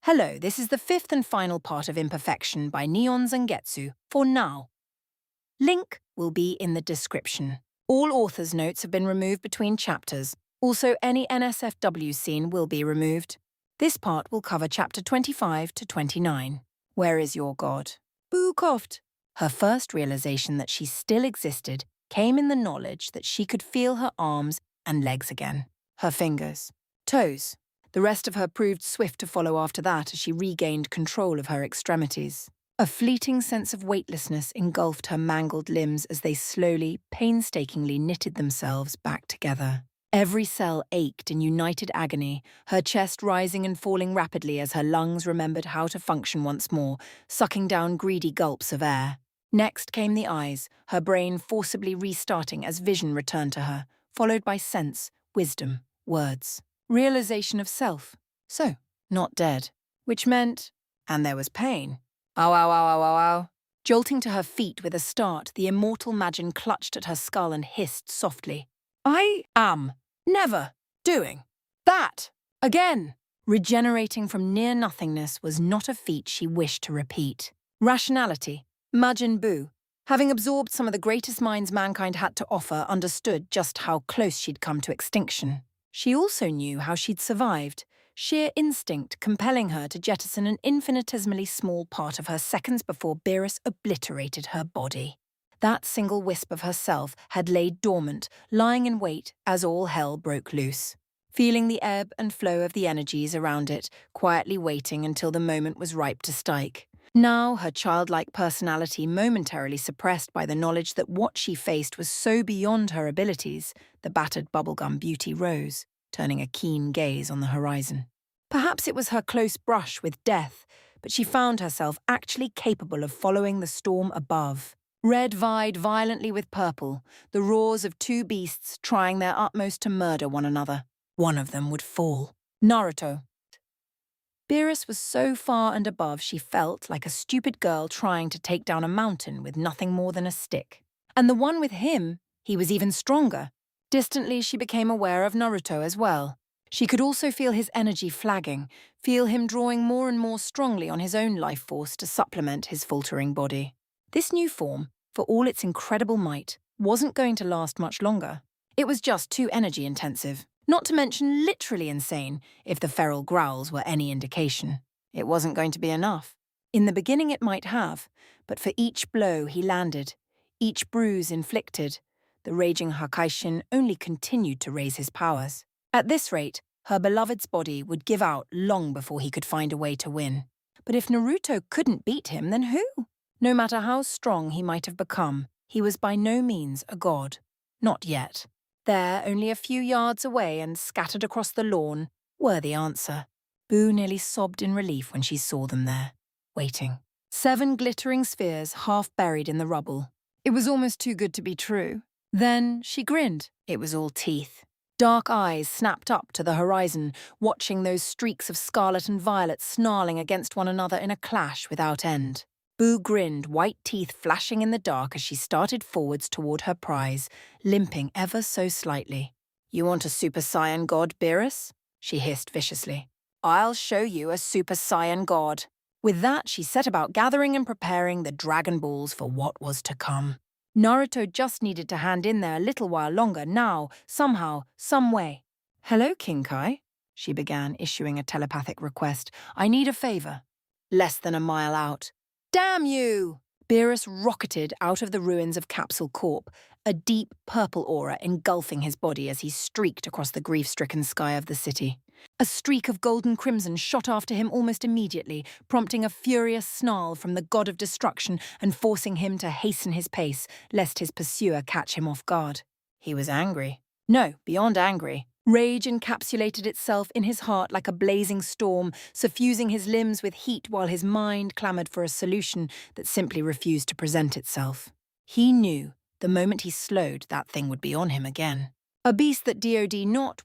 Hello, this is the fifth and final part of Imperfection by Neon Zangetsu for now. Link will be in the description. All author's notes have been removed between chapters. Also, any NSFW scene will be removed. This part will cover chapter 25 to 29. Where is your god? Boo coughed. Her first realization that she still existed came in the knowledge that she could feel her arms and legs again. Her fingers, toes. The rest of her proved swift to follow after that as she regained control of her extremities. A fleeting sense of weightlessness engulfed her mangled limbs as they slowly, painstakingly knitted themselves back together. Every cell ached in united agony, her chest rising and falling rapidly as her lungs remembered how to function once more, sucking down greedy gulps of air. Next came the eyes, her brain forcibly restarting as vision returned to her, followed by sense, wisdom, words. Realization of self. So, not dead. Which meant, and there was pain. Ow, ow, ow, ow, ow, ow. Jolting to her feet with a start, the immortal Majin clutched at her skull and hissed softly. I am never doing that again. Regenerating from near nothingness was not a feat she wished to repeat. Rationality. Majin Buu, having absorbed some of the greatest minds mankind had to offer, understood just how close she'd come to extinction. She also knew how she'd survived, sheer instinct compelling her to jettison an infinitesimally small part of her seconds before Beerus obliterated her body. That single wisp of herself had laid dormant, lying in wait as all hell broke loose. Feeling the ebb and flow of the energies around it, quietly waiting until the moment was ripe to strike. Now, her childlike personality momentarily suppressed by the knowledge that what she faced was so beyond her abilities, the battered bubblegum beauty rose, turning a keen gaze on the horizon. Perhaps it was her close brush with death, but she found herself actually capable of following the storm above. Red vied violently with purple, the roars of two beasts trying their utmost to murder one another. One of them would fall. Naruto. Beerus was so far and above she felt like a stupid girl trying to take down a mountain with nothing more than a stick. And the one with him, he was even stronger. Distantly, she became aware of Naruto as well. She could also feel his energy flagging, feel him drawing more and more strongly on his own life force to supplement his faltering body. This new form, for all its incredible might, wasn't going to last much longer. It was just too energy intensive. Not to mention literally insane, if the feral growls were any indication. It wasn't going to be enough. In the beginning it might have, but for each blow he landed, each bruise inflicted, the raging Hakaishin only continued to raise his powers. At this rate, her beloved's body would give out long before he could find a way to win. But if Naruto couldn't beat him, then who? No matter how strong he might have become, he was by no means a god. Not yet. There, only a few yards away and scattered across the lawn, were the answer. Boo nearly sobbed in relief when she saw them there, waiting. 7 glittering spheres half buried in the rubble. It was almost too good to be true. Then she grinned. It was all teeth. Dark eyes snapped up to the horizon, watching those streaks of scarlet and violet snarling against one another in a clash without end. Boo grinned, white teeth flashing in the dark as she started forwards toward her prize, limping ever so slightly. "You want a Super Saiyan God, Beerus?" she hissed viciously. "I'll show you a Super Saiyan God." With that, she set about gathering and preparing the Dragon Balls for what was to come. Naruto just needed to hand in there a little while longer now, somehow, some way. "Hello, King Kai," she began, issuing a telepathic request. "I need a favor." Less than a mile out. "Damn you!" Beerus rocketed out of the ruins of Capsule Corp, a deep purple aura engulfing his body as he streaked across the grief-stricken sky of the city. A streak of golden crimson shot after him almost immediately, prompting a furious snarl from the god of destruction and forcing him to hasten his pace, lest his pursuer catch him off guard. He was angry. No, beyond angry. Rage encapsulated itself in his heart like a blazing storm, suffusing his limbs with heat while his mind clamoured for a solution that simply refused to present itself. He knew the moment he slowed, that thing would be on him again. A beast that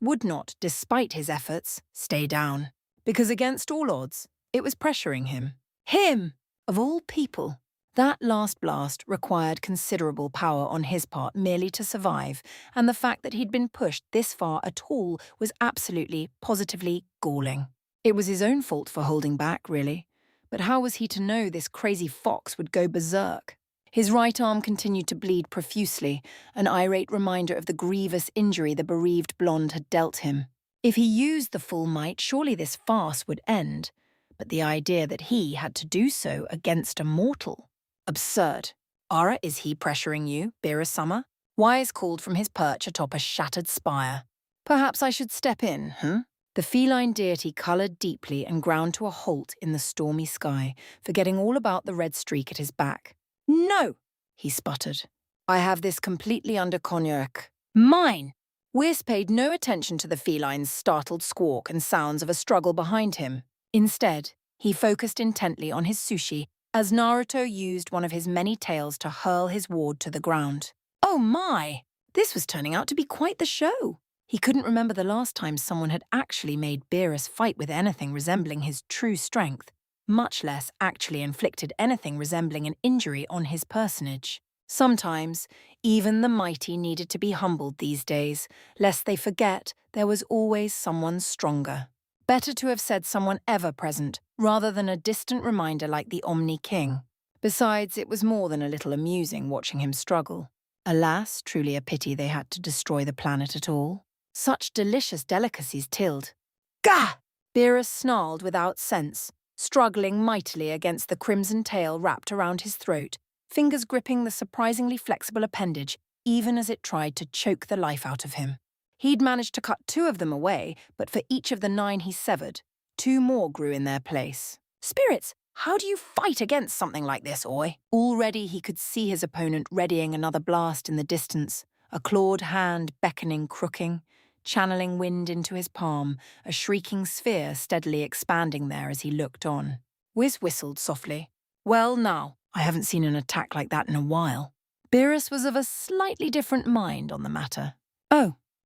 would not, despite his efforts, stay down. Because against all odds, it was pressuring him. Him! Of all people. That last blast required considerable power on his part merely to survive, and the fact that he'd been pushed this far at all was absolutely, positively galling. It was his own fault for holding back, really. But how was he to know this crazy fox would go berserk? His right arm continued to bleed profusely, an irate reminder of the grievous injury the bereaved blonde had dealt him. If he used the full might, surely this farce would end. But the idea that he had to do so against a mortal? Absurd. Ara, is he pressuring you, Beerus-sama? Wise called from his perch atop a shattered spire. Perhaps I should step in, The feline deity coloured deeply and ground to a halt in the stormy sky, forgetting all about the red streak at his back. No, he sputtered. I have this completely under cognac. Mine! Whis paid no attention to the feline's startled squawk and sounds of a struggle behind him. Instead, he focused intently on his sushi as Naruto used one of his many tails to hurl his ward to the ground. Oh my! This was turning out to be quite the show. He couldn't remember the last time someone had actually made Beerus fight with anything resembling his true strength, much less actually inflicted anything resembling an injury on his personage. Sometimes, even the mighty needed to be humbled these days, lest they forget there was always someone stronger. Better to have said someone ever present, rather than a distant reminder like the Omni King. Besides, it was more than a little amusing watching him struggle. Alas, truly a pity they had to destroy the planet at all. Such delicious delicacies tilled. Gah! Beerus snarled without sense, struggling mightily against the crimson tail wrapped around his throat, fingers gripping the surprisingly flexible appendage, even as it tried to choke the life out of him. He'd managed to cut 2 of them away, but for each of the 9 he severed, 2 more grew in their place. Spirits, how do you fight against something like this, Oi? Already he could see his opponent readying another blast in the distance, a clawed hand beckoning, crooking, channeling wind into his palm, a shrieking sphere steadily expanding there as he looked on. Whis whistled softly. Well, now, I haven't seen an attack like that in a while. Beerus was of a slightly different mind on the matter.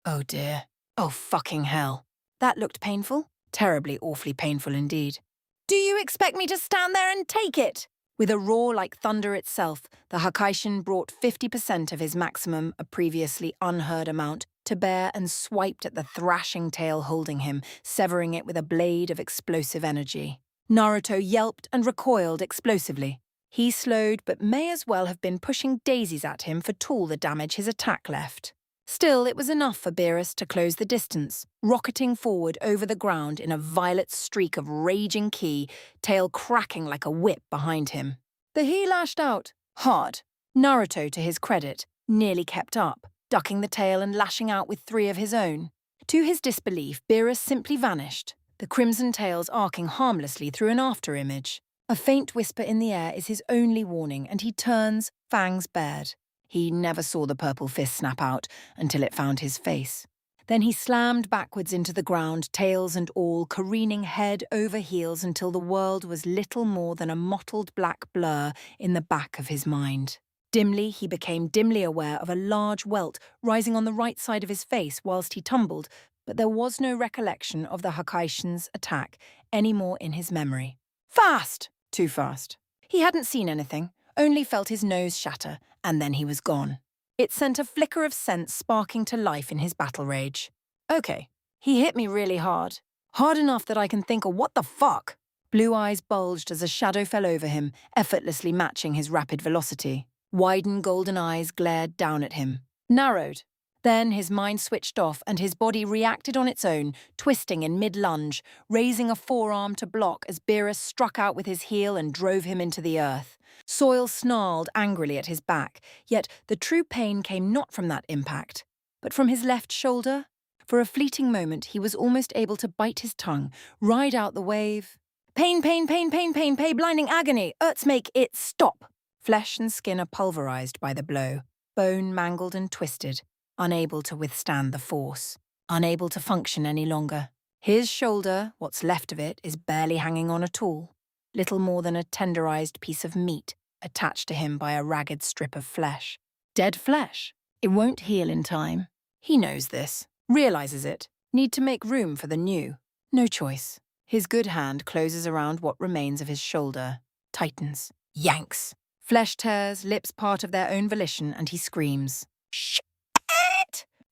Oh dear. Oh fucking hell. That looked painful. Terribly, awfully painful indeed. Do you expect me to stand there and take it? With a roar like thunder itself, the Hakaishin brought 50% of his maximum, a previously unheard amount, to bear and swiped at the thrashing tail holding him, severing it with a blade of explosive energy. Naruto yelped and recoiled explosively. He slowed but may as well have been pushing daisies at him for all the damage his attack left. Still, it was enough for Beerus to close the distance, rocketing forward over the ground in a violet streak of raging ki, tail cracking like a whip behind him. The he lashed out, hard. Naruto, to his credit, nearly kept up, ducking the tail and lashing out with 3 of his own. To his disbelief, Beerus simply vanished, the crimson tails arcing harmlessly through an after-image. A faint whisper in the air is his only warning, and he turns, fangs bared. He never saw the purple fist snap out until it found his face. Then he slammed backwards into the ground, tails and all, careening head over heels until the world was little more than a mottled black blur in the back of his mind. Dimly, he became dimly aware of a large welt rising on the right side of his face whilst he tumbled, but there was no recollection of the Hakaishin's attack any more in his memory. Fast! Too fast. He hadn't seen anything, only felt his nose shatter, and then he was gone. It sent a flicker of sense sparking to life in his battle rage. Okay, he hit me really hard. Hard enough that I can think of what the fuck? Blue eyes bulged as a shadow fell over him, effortlessly matching his rapid velocity. Widened golden eyes glared down at him. Narrowed. Then his mind switched off and his body reacted on its own, twisting in mid-lunge, raising a forearm to block as Beerus struck out with his heel and drove him into the earth. Soil snarled angrily at his back, yet the true pain came not from that impact, but from his left shoulder. For a fleeting moment, he was almost able to bite his tongue, ride out the wave. Pain, pain, pain, pain, pain, pain, blinding agony. Urts make it stop. Flesh and skin are pulverized by the blow, bone mangled and twisted, unable to withstand the force, unable to function any longer. His shoulder, what's left of it, is barely hanging on at all. Little more than a tenderized piece of meat attached to him by a ragged strip of flesh. Dead flesh. It won't heal in time. He knows this, realizes it, need to make room for the new. No choice. His good hand closes around what remains of his shoulder, tightens, yanks. Flesh tears, lips part of their own volition, and he screams. Shit!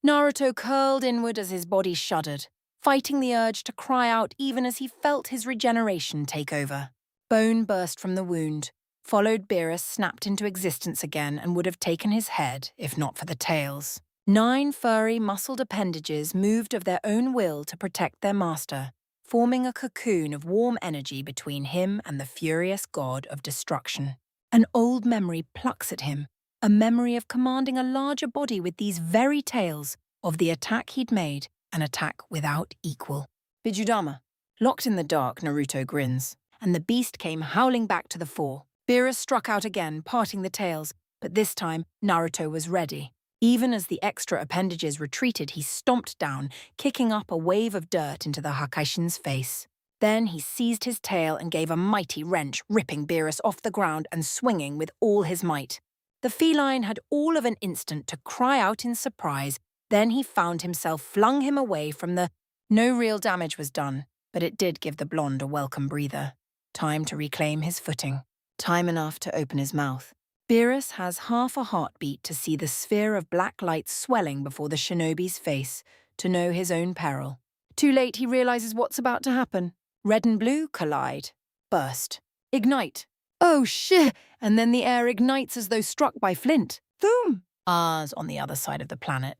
Naruto curled inward as his body shuddered. fighting the urge to cry out even as he felt his regeneration take over. Bone burst from the wound. Followed Beerus snapped into existence again and would have taken his head if not for the tails. 9 furry, muscled appendages moved of their own will to protect their master, forming a cocoon of warm energy between him and the furious god of destruction. An old memory plucks at him, a memory of commanding a larger body with these very tails, of the attack he'd made, an attack without equal. Bijudama. Locked in the dark, Naruto grins, and the beast came howling back to the fore. Beerus struck out again, parting the tails, but this time Naruto was ready. Even as the extra appendages retreated, he stomped down, kicking up a wave of dirt into the Hakaishin's face. Then he seized his tail and gave a mighty wrench, ripping Beerus off the ground and swinging with all his might. The feline had all of an instant to cry out in surprise, then he found himself flung him away from the... No real damage was done, but it did give the blonde a welcome breather. Time to reclaim his footing. Time enough to open his mouth. Beerus has half a heartbeat to see the sphere of black light swelling before the shinobi's face, to know his own peril. Too late, he realizes what's about to happen. Red and blue collide. Burst. Ignite. Oh shit! And then the air ignites as though struck by flint. Boom! Ahs on the other side of the planet.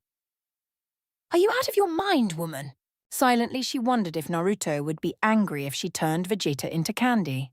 Are you out of your mind, woman? Silently, she wondered if Naruto would be angry if she turned Vegeta into candy.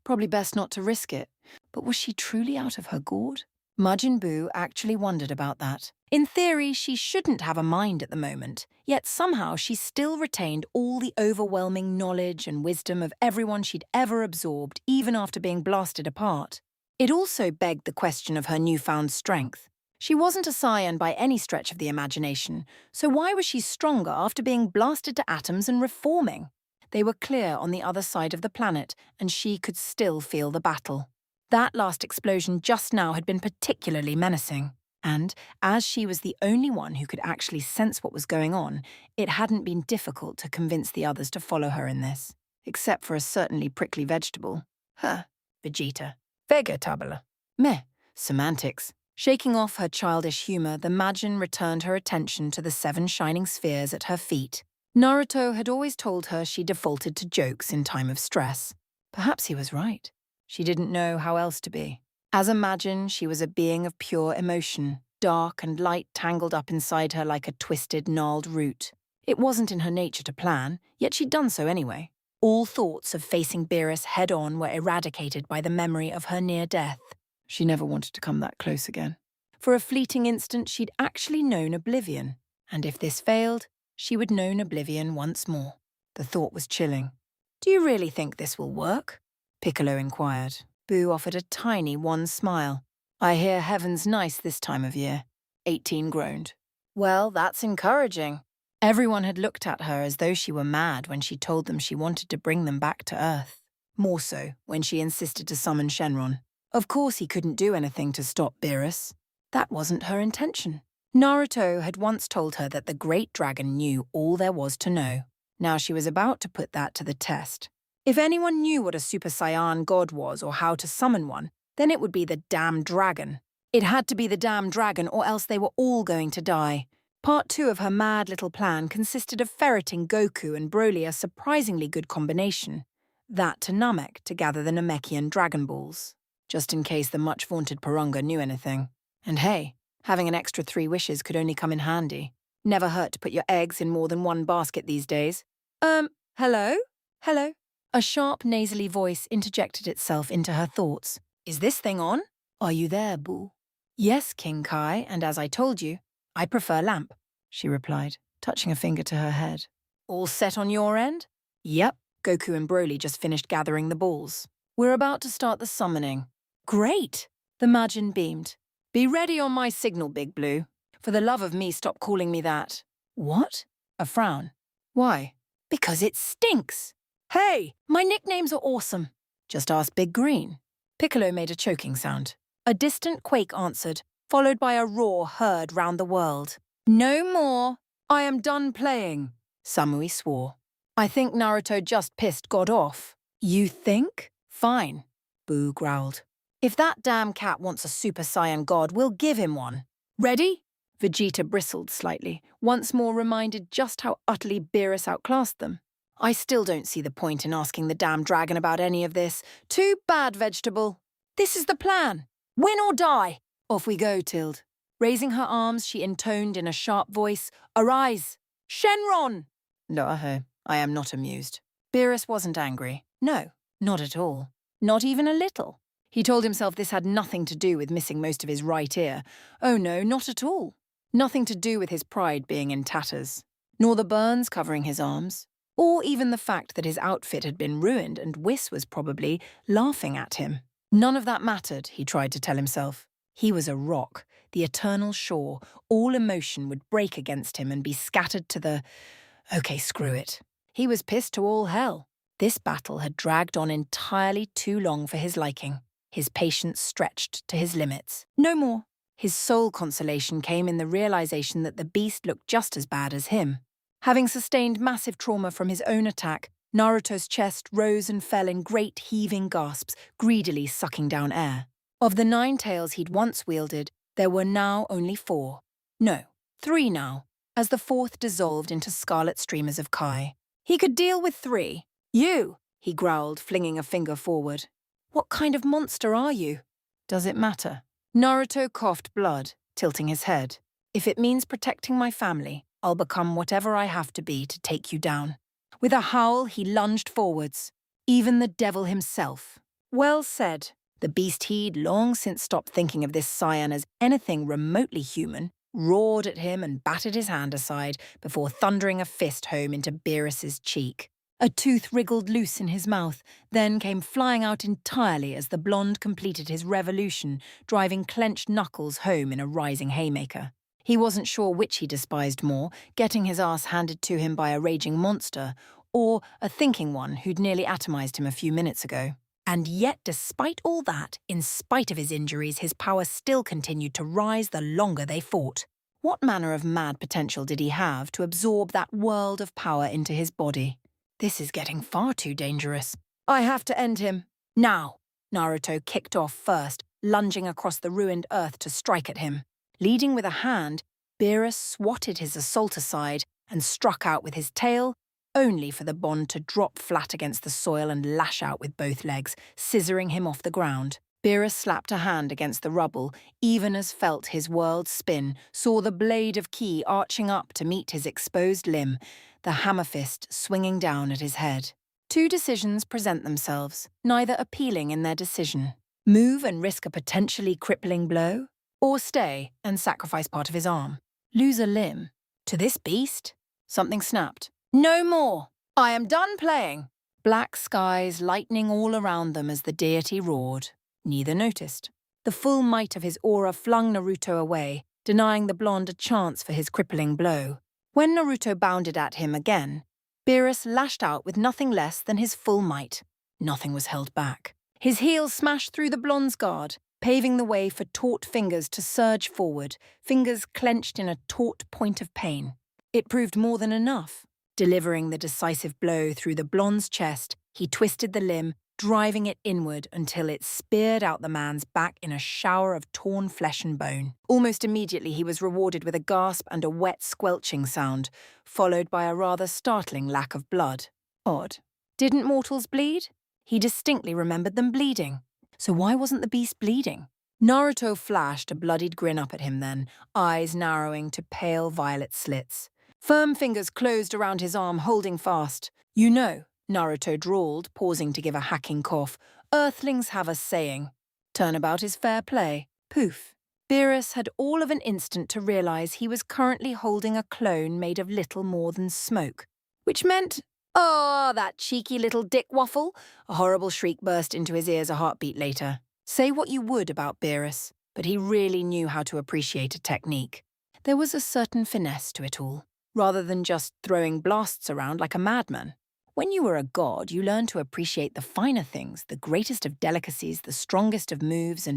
Probably best not to risk it. But was she truly out of her gourd? Majin Buu actually wondered about that. In theory, she shouldn't have a mind at the moment, yet somehow she still retained all the overwhelming knowledge and wisdom of everyone she'd ever absorbed, even after being blasted apart. It also begged the question of her newfound strength. She wasn't a Saiyan by any stretch of the imagination, so why was she stronger after being blasted to atoms and reforming? They were clear on the other side of the planet, and she could still feel the battle. That last explosion just now had been particularly menacing, and, as she was the only one who could actually sense what was going on, it hadn't been difficult to convince the others to follow her in this, except for a certainly prickly vegetable. Vegeta. Vegetabile. Meh. Semantics. Shaking off her childish humor, the Majin returned her attention to the 7 shining spheres at her feet. Naruto had always told her she defaulted to jokes in time of stress. Perhaps he was right. She didn't know how else to be. As a Majin, she was a being of pure emotion, dark and light tangled up inside her like a twisted, gnarled root. It wasn't in her nature to plan, yet she'd done so anyway. All thoughts of facing Beerus head-on were eradicated by the memory of her near death. She never wanted to come that close again. For a fleeting instant, she'd actually known oblivion, and if this failed, she would know oblivion once more. The thought was chilling. "Do you really think this will work?" Piccolo inquired. Boo offered a tiny wan smile. "I hear heaven's nice this time of year." 18 groaned. "Well, that's encouraging." Everyone had looked at her as though she were mad when she told them she wanted to bring them back to Earth. More so when she insisted to summon Shenron. Of course he couldn't do anything to stop Beerus. That wasn't her intention. Naruto had once told her that the Great Dragon knew all there was to know. Now she was about to put that to the test. If anyone knew what a Super Saiyan god was or how to summon one, then it would be the damn dragon. It had to be the damn dragon or else they were all going to die. Part 2 of her mad little plan consisted of ferreting Goku and Broly a surprisingly good combination. That to Namek to gather the Namekian Dragon Balls. Just in case the much-vaunted Porunga knew anything. And hey, having an extra 3 wishes could only come in handy. Never hurt to put your eggs in more than one basket these days. Hello? Hello? A sharp, nasally voice interjected itself into her thoughts. "Is this thing on? Are you there, Boo?" "Yes, King Kai, and as I told you, I prefer lamp," she replied, touching a finger to her head. "All set on your end?" "Yep, Goku and Broly just finished gathering the balls. We're about to start the summoning." "Great!" The Majin beamed. "Be ready on my signal, Big Blue. For the love of me, stop calling me that." "What?" A frown. "Why?" "Because it stinks." "Hey, my nicknames are awesome." "Just ask Big Green." Piccolo made a choking sound. A distant quake answered, followed by a roar heard round the world. "No more. I am done playing," Samui swore. "I think Naruto just pissed God off." "You think? Fine," Boo growled. "If that damn cat wants a Super Saiyan god, we'll give him one. Ready? Vegeta bristled slightly, once more reminded just how utterly Beerus outclassed them. I still don't see the point in asking the damn dragon about any of this. Too bad, Vegetable. This is the plan. Win or die. Off we go, Tilde. Raising her arms, she intoned in a sharp voice, "Arise! Shenron!" No, I am not amused. Beerus wasn't angry. No, not at all. Not even a little. He told himself this had nothing to do with missing most of his right ear. Oh no, not at all. Nothing to do with his pride being in tatters. Nor the burns covering his arms. Or even the fact that his outfit had been ruined and Whis was probably laughing at him. None of that mattered, he tried to tell himself. He was a rock, the eternal shore. All emotion would break against him and be scattered to the... Okay, screw it. He was pissed to all hell. This battle had dragged on entirely too long for his liking. His patience stretched to his limits. No more. His sole consolation came in the realization that the beast looked just as bad as him. Having sustained massive trauma from his own attack, Naruto's chest rose and fell in great heaving gasps, greedily sucking down air. Of the 9 tails he'd once wielded, there were now only 4. No, 3 now, as the 4th dissolved into scarlet streamers of Kai. He could deal with 3. You, he growled, flinging a finger forward. What kind of monster are you? Does it matter? Naruto coughed blood, tilting his head. If it means protecting my family, I'll become whatever I have to be to take you down. With a howl, he lunged forwards. Even the devil himself. Well said. The beast he'd long since stopped thinking of this scion as anything remotely human, roared at him and batted his hand aside before thundering a fist home into Beerus's cheek. A tooth wriggled loose in his mouth, then came flying out entirely as the blonde completed his revolution, driving clenched knuckles home in a rising haymaker. He wasn't sure which he despised more, getting his ass handed to him by a raging monster, or a thinking one who'd nearly atomized him a few minutes ago. And yet, despite all that, in spite of his injuries, his power still continued to rise the longer they fought. What manner of mad potential did he have to absorb that world of power into his body? This is getting far too dangerous. I have to end him. Now. Naruto kicked off first, lunging across the ruined earth to strike at him. Leading with a hand, Beerus swatted his assault aside and struck out with his tail, only for the bond to drop flat against the soil and lash out with both legs, scissoring him off the ground. Beerus slapped a hand against the rubble, even as felt his world spin, saw the blade of ki arching up to meet his exposed limb, the hammer fist swinging down at his head. 2 decisions present themselves, neither appealing in their decision. Move and risk a potentially crippling blow, or stay and sacrifice part of his arm. Lose a limb. To this beast? Something snapped. No more! I am done playing! Black skies lightning all around them as the deity roared. Neither noticed. The full might of his aura flung Naruto away, denying the blonde a chance for his crippling blow. When Naruto bounded at him again, Beerus lashed out with nothing less than his full might. Nothing was held back. His heel smashed through the blonde's guard, paving the way for taut fingers to surge forward, fingers clenched in a taut point of pain. It proved more than enough. Delivering the decisive blow through the blonde's chest, he twisted the limb, driving it inward until it speared out the man's back in a shower of torn flesh and bone. Almost immediately he was rewarded with a gasp and a wet squelching sound, followed by a rather startling lack of blood. Odd. Didn't mortals bleed? He distinctly remembered them bleeding. So why wasn't the beast bleeding? Naruto flashed a bloodied grin up at him then, eyes narrowing to pale violet slits. Firm fingers closed around his arm, holding fast. You know, Naruto drawled, pausing to give a hacking cough, Earthlings have a saying. Turnabout is fair play. Poof. Beerus had all of an instant to realize he was currently holding a clone made of little more than smoke. Which meant, that cheeky little dick waffle. A horrible shriek burst into his ears a heartbeat later. Say what you would about Beerus, but he really knew how to appreciate a technique. There was a certain finesse to it all, rather than just throwing blasts around like a madman. When you were a god, you learned to appreciate the finer things, the greatest of delicacies, the strongest of moves,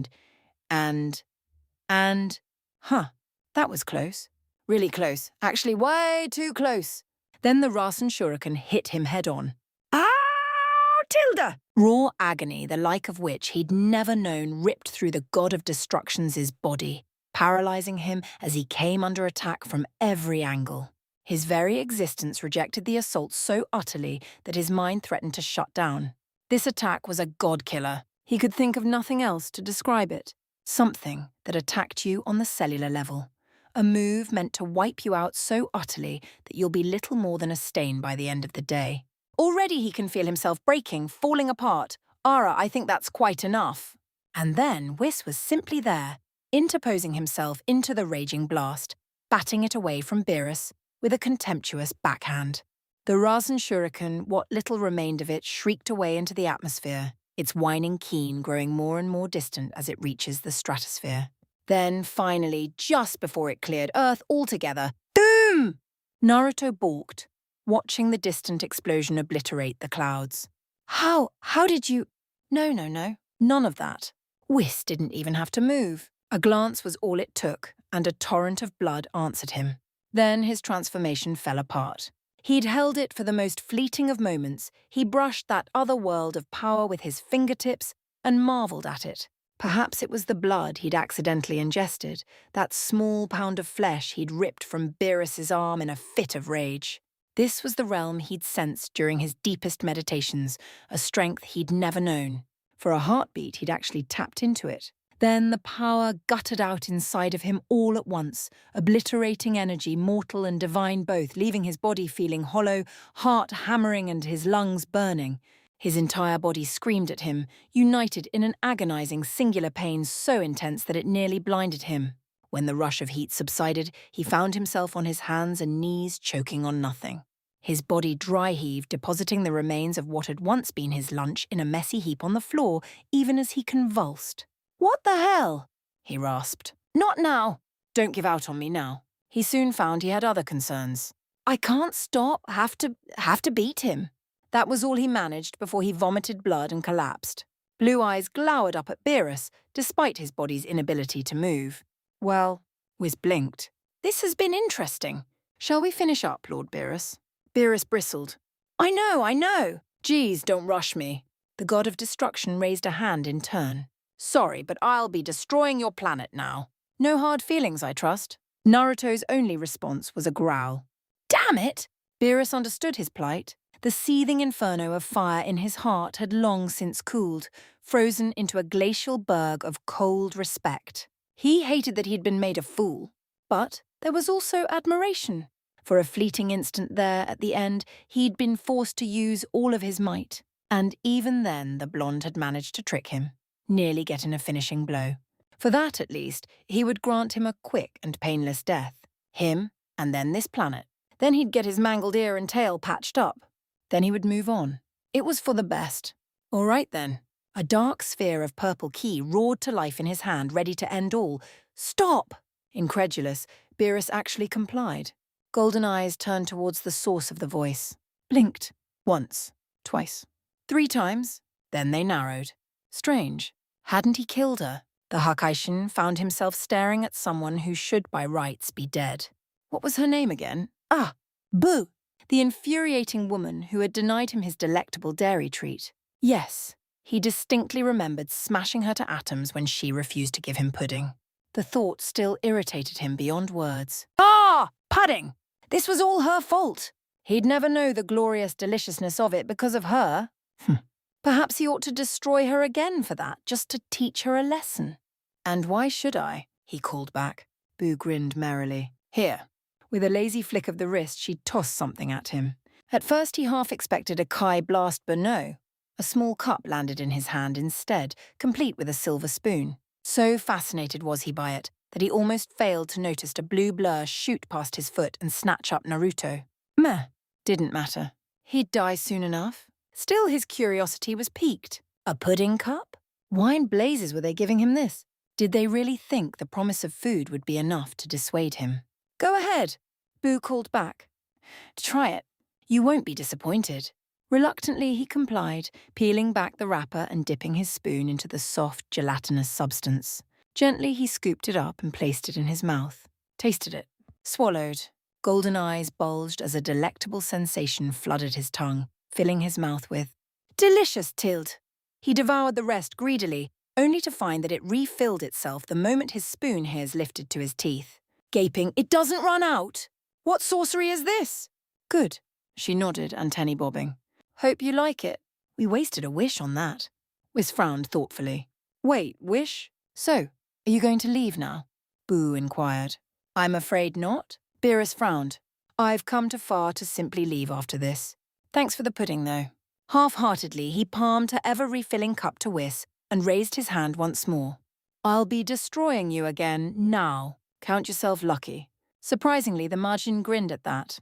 that was close. Really close. Actually, way too close. Then the Rasen Shuriken hit him head-on. Ow, Tilda! Raw agony, the like of which he'd never known, ripped through the god of destruction's body. paralyzing him as he came under attack from every angle. His very existence rejected the assault so utterly that his mind threatened to shut down. This attack was a god-killer. He could think of nothing else to describe it. Something that attacked you on the cellular level. A move meant to wipe you out so utterly that you'll be little more than a stain by the end of the day. Already he can feel himself breaking, falling apart. Ara, I think that's quite enough. And then Whis was simply there, interposing himself into the raging blast, batting it away from Beerus with a contemptuous backhand. The Rasen shuriken, what little remained of it, shrieked away into the atmosphere, its whining keen growing more and more distant as it reaches the stratosphere. Then, finally, just before it cleared Earth altogether, boom! Naruto balked, watching the distant explosion obliterate the clouds. How did you… No, none of that. Whis didn't even have to move. A glance was all it took, and a torrent of blood answered him. Then his transformation fell apart. He'd held it for the most fleeting of moments. He brushed that other world of power with his fingertips and marveled at it. Perhaps it was the blood he'd accidentally ingested, that small pound of flesh he'd ripped from Beerus's arm in a fit of rage. This was the realm he'd sensed during his deepest meditations, a strength he'd never known. For a heartbeat, he'd actually tapped into it. Then the power guttered out inside of him all at once, obliterating energy, mortal and divine both, leaving his body feeling hollow, heart hammering and his lungs burning. His entire body screamed at him, united in an agonizing singular pain so intense that it nearly blinded him. When the rush of heat subsided, he found himself on his hands and knees, choking on nothing. His body dry-heaved, depositing the remains of what had once been his lunch in a messy heap on the floor, even as he convulsed. "What the hell?" he rasped. "Not now. Don't give out on me now." He soon found he had other concerns. "I can't stop, have to beat him." That was all he managed before he vomited blood and collapsed. Blue eyes glowered up at Beerus, despite his body's inability to move. "Well," Whis blinked. "This has been interesting. Shall we finish up, Lord Beerus?" Beerus bristled. I know. Geez, don't rush me." The god of destruction raised a hand in turn. "Sorry, but I'll be destroying your planet now. No hard feelings, I trust." Naruto's only response was a growl. "Damn it!" Beerus understood his plight. The seething inferno of fire in his heart had long since cooled, frozen into a glacial berg of cold respect. He hated that he'd been made a fool, but there was also admiration. For a fleeting instant there, at the end, he'd been forced to use all of his might. And even then, the blonde had managed to trick him, nearly getting a finishing blow. For that, at least, he would grant him a quick and painless death. Him, and then this planet. Then he'd get his mangled ear and tail patched up. Then he would move on. It was for the best. All right, then. A dark sphere of purple ki roared to life in his hand, ready to end all. "Stop!" Incredulous, Beerus actually complied. Golden eyes turned towards the source of the voice. Blinked. Once. Twice. 3 times. Then they narrowed. Strange. Hadn't he killed her? The Hakaishin found himself staring at someone who should by rights be dead. What was her name again? Ah, Boo! The infuriating woman who had denied him his delectable dairy treat. Yes, he distinctly remembered smashing her to atoms when she refused to give him pudding. The thought still irritated him beyond words. Ah! Pudding! This was all her fault. He'd never know the glorious deliciousness of it because of her. Perhaps he ought to destroy her again for that, just to teach her a lesson. "And why should I?" he called back. Boo grinned merrily. "Here." With a lazy flick of the wrist, she tossed something at him. At first he half expected a Kai blast, but no. A small cup landed in his hand instead, complete with a silver spoon. So fascinated was he by it that he almost failed to notice a blue blur shoot past his foot and snatch up Naruto. Meh, didn't matter. He'd die soon enough. Still, his curiosity was piqued. A pudding cup? Why in blazes were they giving him this? Did they really think the promise of food would be enough to dissuade him? "Go ahead," Boo called back. "Try it. You won't be disappointed." Reluctantly, he complied, peeling back the wrapper and dipping his spoon into the soft, gelatinous substance. Gently, he scooped it up and placed it in his mouth. Tasted it. Swallowed. Golden eyes bulged as a delectable sensation flooded his tongue, filling his mouth with delicious tild. He devoured the rest greedily, only to find that it refilled itself the moment his spoon hairs lifted to his teeth. Gaping, "It doesn't run out! What sorcery is this?" "Good," she nodded, antennae bobbing. "Hope you like it. We wasted a wish on that." Whis frowned thoughtfully. "Wait, wish? So, are you going to leave now?" Boo inquired. "I'm afraid not." Beerus frowned. "I've come too far to simply leave after this. Thanks for the pudding, though." Half-heartedly, he palmed her ever-refilling cup to Whis and raised his hand once more. "I'll be destroying you again now. Count yourself lucky." Surprisingly, the Majin grinned at that.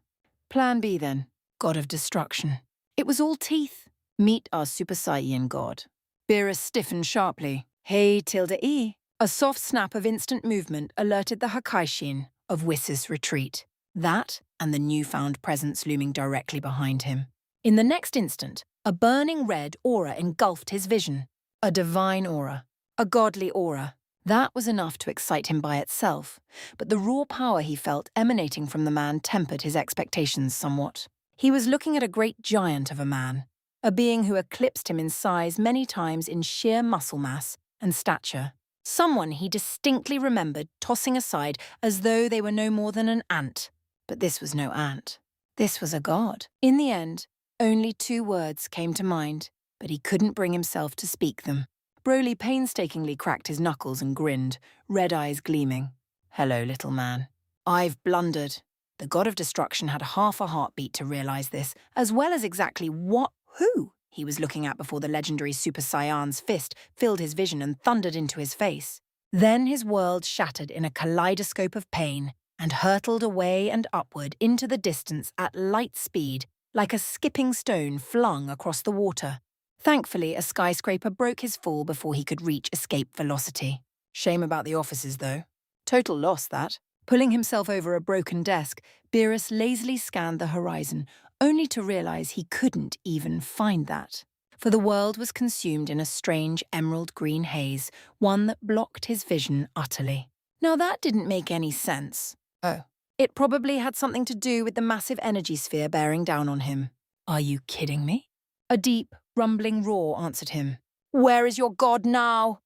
"Plan B, then. God of Destruction." It was all teeth. "Meet our Super Saiyan god." Beerus stiffened sharply. "Hey, tilde E." A soft snap of instant movement alerted the Hakaishin of Whiss's retreat. That and the newfound presence looming directly behind him. In the next instant, a burning red aura engulfed his vision. A divine aura. A godly aura. That was enough to excite him by itself, but the raw power he felt emanating from the man tempered his expectations somewhat. He was looking at a great giant of a man, a being who eclipsed him in size many times in sheer muscle mass and stature. Someone he distinctly remembered tossing aside as though they were no more than an ant. But this was no ant. This was a god. In the end, only 2 words came to mind, but he couldn't bring himself to speak them. Broly painstakingly cracked his knuckles and grinned, red eyes gleaming. "Hello, little man." "I've blundered." The god of destruction had half a heartbeat to realize this, as well as exactly who he was looking at before the legendary Super Saiyan's fist filled his vision and thundered into his face. Then his world shattered in a kaleidoscope of pain and hurtled away and upward into the distance at light speed, like a skipping stone flung across the water. Thankfully, a skyscraper broke his fall before he could reach escape velocity. Shame about the offices, though. Total loss, that. Pulling himself over a broken desk, Beerus lazily scanned the horizon, only to realize he couldn't even find that. For the world was consumed in a strange emerald-green haze, one that blocked his vision utterly. Now that didn't make any sense. Oh. It probably had something to do with the massive energy sphere bearing down on him. "Are you kidding me?" A deep, rumbling roar answered him. "Where is your god now?"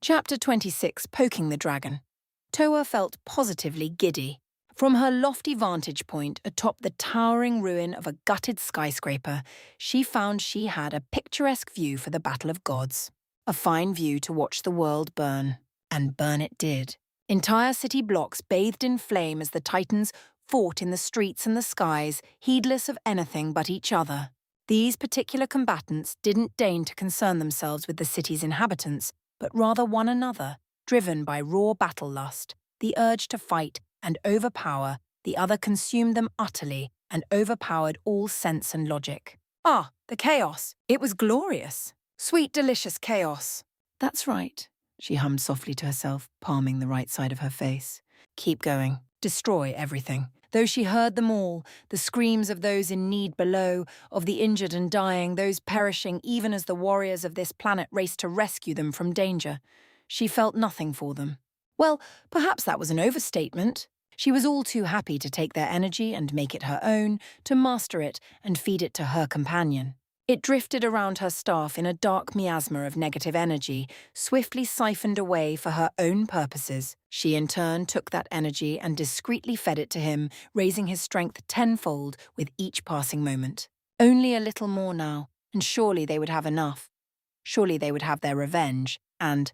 Chapter 26, Poking the Dragon. Toa felt positively giddy. From her lofty vantage point atop the towering ruin of a gutted skyscraper, she found she had a picturesque view for the Battle of Gods. A fine view to watch the world burn. And burn it did. Entire city blocks bathed in flame as the Titans fought in the streets and the skies, heedless of anything but each other. These particular combatants didn't deign to concern themselves with the city's inhabitants, but rather one another, driven by raw battle lust. The urge to fight and overpower, the other consumed them utterly and overpowered all sense and logic. Ah, the chaos. It was glorious. Sweet, delicious chaos. "That's right," she hummed softly to herself, palming the right side of her face. "Keep going. Destroy everything." Though she heard them all, the screams of those in need below, of the injured and dying, those perishing even as the warriors of this planet raced to rescue them from danger, she felt nothing for them. Well, perhaps that was an overstatement. She was all too happy to take their energy and make it her own, to master it and feed it to her companion. It drifted around her staff in a dark miasma of negative energy, swiftly siphoned away for her own purposes. She in turn took that energy and discreetly fed it to him, raising his strength tenfold with each passing moment. Only a little more now, and surely they would have enough. Surely they would have their revenge, and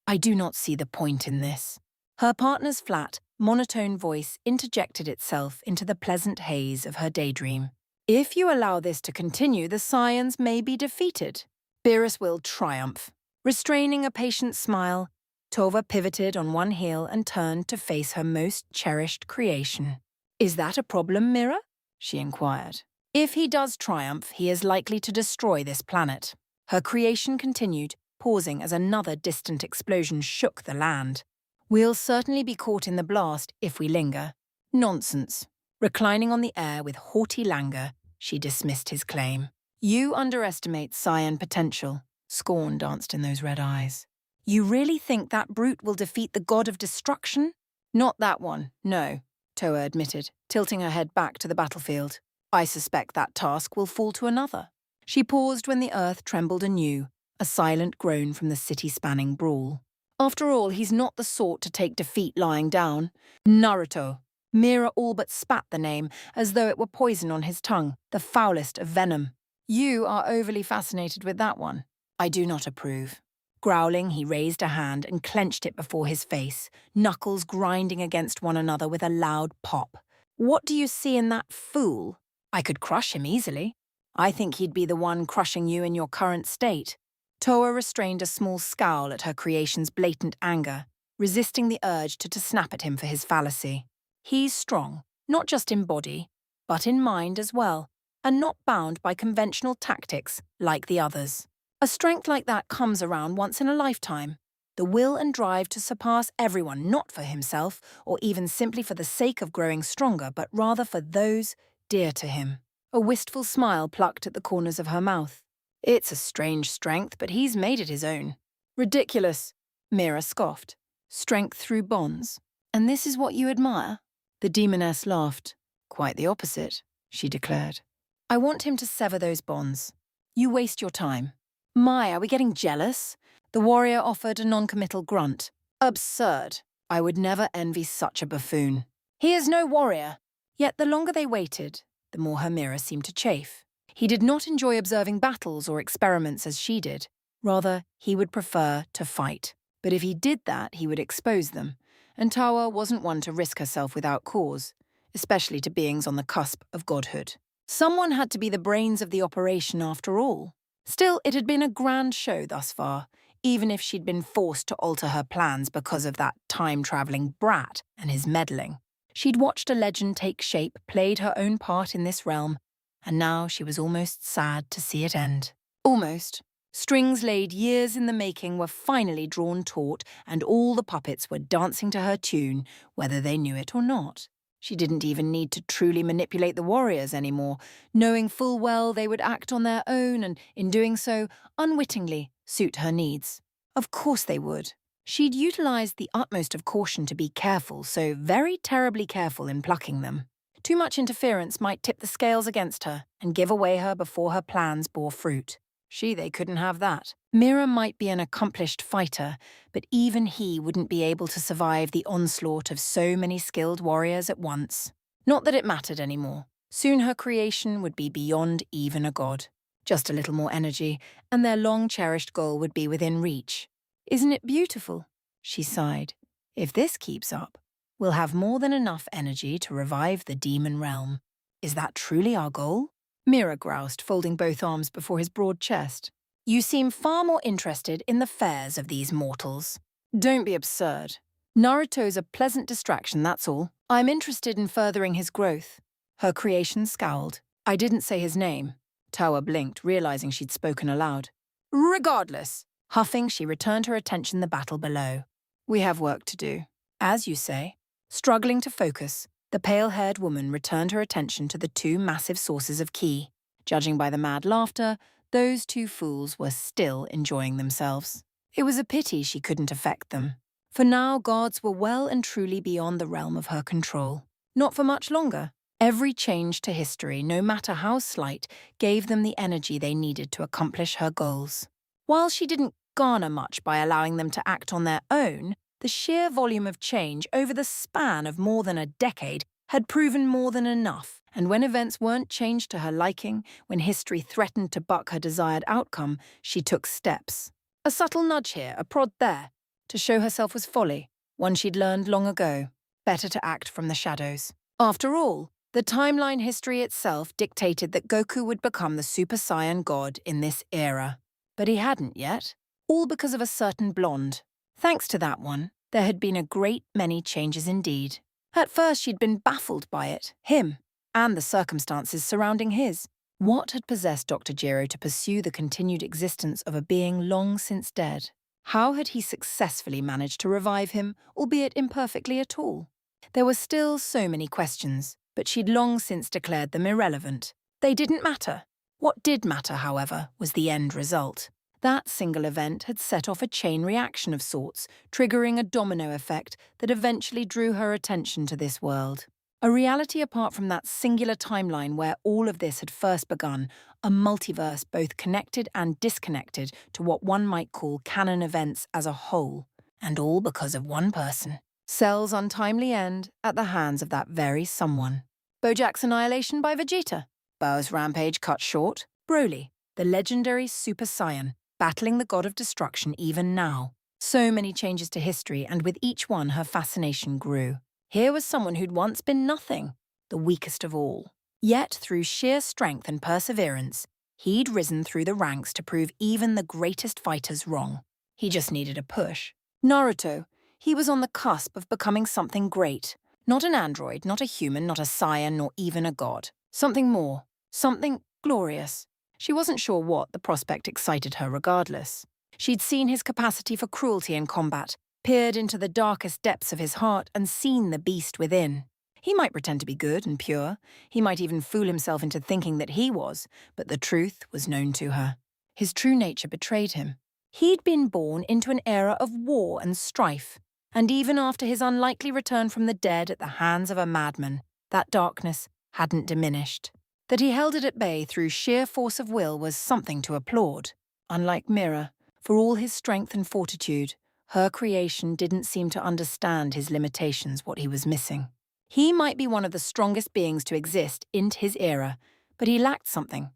"I do not see the point in this." Her partner's flat, monotone voice interjected itself into the pleasant haze of her daydream. "If you allow this to continue, the Saiyans may be defeated. Beerus will triumph." Restraining a patient smile, Tova pivoted on one heel and turned to face her most cherished creation. "Is that a problem, Mira?" she inquired. "If he does triumph, he is likely to destroy this planet." Her creation continued, pausing as another distant explosion shook the land. "We'll certainly be caught in the blast if we linger." "Nonsense." Reclining on the air with haughty languor, she dismissed his claim. "You underestimate Saiyan potential." Scorn danced in those red eyes. "You really think that brute will defeat the god of destruction?" "Not that one, no," Toa admitted, tilting her head back to the battlefield. "I suspect that task will fall to another." She paused when the earth trembled anew, a silent groan from the city-spanning brawl. After all, he's not the sort to take defeat lying down. Naruto. Mira all but spat the name, as though it were poison on his tongue, the foulest of venom. You are overly fascinated with that one. I do not approve. Growling, he raised a hand and clenched it before his face, knuckles grinding against one another with a loud pop. What do you see in that fool? I could crush him easily. I think he'd be the one crushing you in your current state. Toa restrained a small scowl at her creation's blatant anger, resisting the urge to snap at him for his fallacy. He's strong, not just in body, but in mind as well, and not bound by conventional tactics like the others. A strength like that comes around once in a lifetime. The will and drive to surpass everyone, not for himself, or even simply for the sake of growing stronger, but rather for those dear to him. A wistful smile plucked at the corners of her mouth. It's a strange strength, but he's made it his own. Ridiculous, Mira scoffed. Strength through bonds. And this is what you admire? The demoness laughed. Quite the opposite, she declared. I want him to sever those bonds. You waste your time. My, are we getting jealous? The warrior offered a non-committal grunt. Absurd. I would never envy such a buffoon. He is no warrior. Yet the longer they waited, the more her mirror seemed to chafe. He did not enjoy observing battles or experiments as she did. Rather, he would prefer to fight. But if he did that, he would expose them. And Tawa wasn't one to risk herself without cause, especially to beings on the cusp of godhood. Someone had to be the brains of the operation after all. Still, it had been a grand show thus far, even if she'd been forced to alter her plans because of that time-travelling brat and his meddling. She'd watched a legend take shape, played her own part in this realm, and now she was almost sad to see it end. Almost. Strings laid years in the making were finally drawn taut, and all the puppets were dancing to her tune, whether they knew it or not. She didn't even need to truly manipulate the warriors anymore, knowing full well they would act on their own and, in doing so, unwittingly suit her needs. Of course they would. She'd utilised the utmost of caution to be careful, so very terribly careful in plucking them. Too much interference might tip the scales against her and give away her before her plans bore fruit. They couldn't have that. Mira might be an accomplished fighter, but even he wouldn't be able to survive the onslaught of so many skilled warriors at once. Not that it mattered anymore. Soon her creation would be beyond even a god. Just a little more energy, and their long-cherished goal would be within reach. Isn't it beautiful? She sighed. If this keeps up, we'll have more than enough energy to revive the demon realm. Is that truly our goal? Mira groused, folding both arms before his broad chest. You seem far more interested in the fares of these mortals. Don't be absurd. Naruto's a pleasant distraction, that's all. I'm interested in furthering his growth. Her creation scowled. I didn't say his name. Tawa blinked, realizing she'd spoken aloud. Regardless. Huffing, she returned her attention to the battle below. We have work to do. As you say. Struggling to focus, the pale-haired woman returned her attention to the two massive sources of ki. Judging by the mad laughter, those two fools were still enjoying themselves. It was a pity she couldn't affect them. For now, gods were well and truly beyond the realm of her control. Not for much longer. Every change to history, no matter how slight, gave them the energy they needed to accomplish her goals. While she didn't garner much by allowing them to act on their own, the sheer volume of change over the span of more than a decade had proven more than enough, and when events weren't changed to her liking, when history threatened to buck her desired outcome, she took steps. A subtle nudge here, a prod there. To show herself was folly, one she'd learned long ago. Better to act from the shadows. After all, the timeline history itself dictated that Goku would become the Super Saiyan God in this era. But he hadn't yet, all because of a certain blonde. Thanks to that one, there had been a great many changes indeed. At first she'd been baffled by it, him, and the circumstances surrounding his. What had possessed Dr. Jiro to pursue the continued existence of a being long since dead? How had he successfully managed to revive him, albeit imperfectly at all? There were still so many questions, but she'd long since declared them irrelevant. They didn't matter. What did matter, however, was the end result. That single event had set off a chain reaction of sorts, triggering a domino effect that eventually drew her attention to this world. A reality apart from that singular timeline where all of this had first begun, a multiverse both connected and disconnected to what one might call canon events as a whole, and all because of one person. Cell's untimely end at the hands of that very someone. Bojack's annihilation by Vegeta. Bow's rampage cut short. Broly, the legendary Super Saiyan, battling the god of destruction even now. So many changes to history, and with each one her fascination grew. Here was someone who'd once been nothing, the weakest of all. Yet, through sheer strength and perseverance, he'd risen through the ranks to prove even the greatest fighters wrong. He just needed a push. Naruto, he was on the cusp of becoming something great. Not an android, not a human, not a Saiyan, nor even a god. Something more. Something glorious. She wasn't sure what, the prospect excited her regardless. She'd seen his capacity for cruelty in combat, peered into the darkest depths of his heart and seen the beast within. He might pretend to be good and pure. He might even fool himself into thinking that he was, but the truth was known to her. His true nature betrayed him. He'd been born into an era of war and strife, and even after his unlikely return from the dead at the hands of a madman, that darkness hadn't diminished. That he held it at bay through sheer force of will was something to applaud. Unlike Mira, for all his strength and fortitude, her creation didn't seem to understand his limitations, what he was missing. He might be one of the strongest beings to exist in his era, but he lacked something,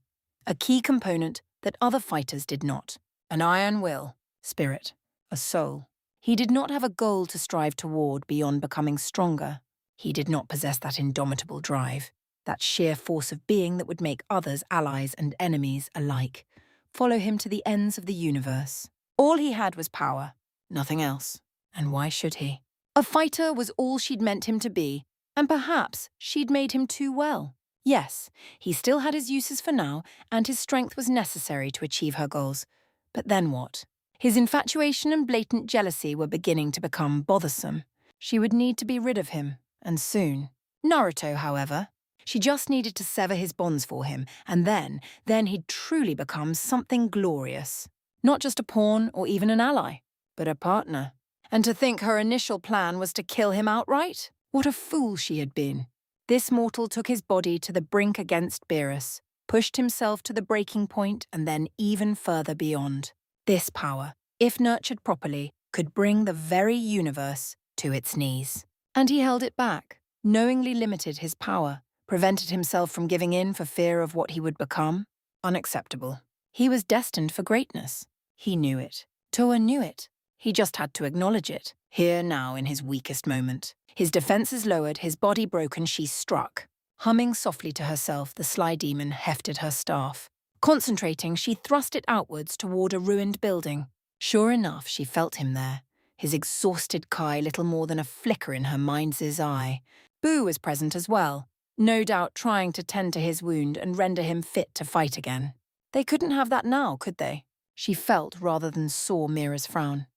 a key component that other fighters did not. An iron will, spirit, a soul. He did not have a goal to strive toward beyond becoming stronger. He did not possess that indomitable drive, that sheer force of being that would make others allies and enemies alike, follow him to the ends of the universe. All he had was power, nothing else. And why should he? A fighter was all she'd meant him to be, and perhaps she'd made him too well. Yes, he still had his uses for now, and his strength was necessary to achieve her goals. But then what? His infatuation and blatant jealousy were beginning to become bothersome. She would need to be rid of him, and soon. Naruto, however, she just needed to sever his bonds for him, and then he'd truly become something glorious. Not just a pawn or even an ally, but a partner. And to think her initial plan was to kill him outright? What a fool she had been. This mortal took his body to the brink against Beerus, pushed himself to the breaking point, and then even further beyond. This power, if nurtured properly, could bring the very universe to its knees. And he held it back, knowingly limited his power, prevented himself from giving in for fear of what he would become. Unacceptable. He was destined for greatness. He knew it. Toa knew it. He just had to acknowledge it, here now in his weakest moment. His defenses lowered, his body broken, she struck. Humming softly to herself, the sly demon hefted her staff. Concentrating, she thrust it outwards toward a ruined building. Sure enough, she felt him there, his exhausted Kai little more than a flicker in her mind's eye. Boo was present as well, no doubt trying to tend to his wound and render him fit to fight again. They couldn't have that now, could they? She felt rather than saw Mira's frown.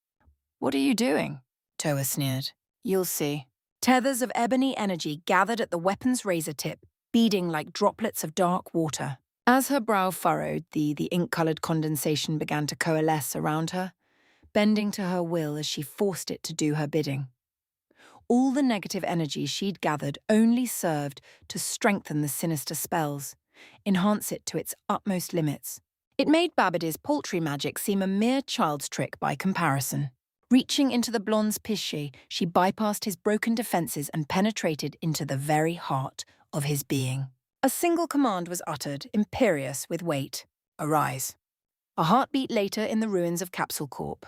"What are you doing?" Toa sneered. "You'll see." Tethers of ebony energy gathered at the weapon's razor tip, beading like droplets of dark water. As her brow furrowed, the ink-coloured condensation began to coalesce around her, bending to her will as she forced it to do her bidding. All the negative energy she'd gathered only served to strengthen the sinister spells, enhance it to its utmost limits. It made Babidi's paltry magic seem a mere child's trick by comparison. Reaching into the blonde's pishe, she bypassed his broken defenses and penetrated into the very heart of his being. A single command was uttered, imperious with weight. "Arise." A heartbeat later in the ruins of Capsule Corp.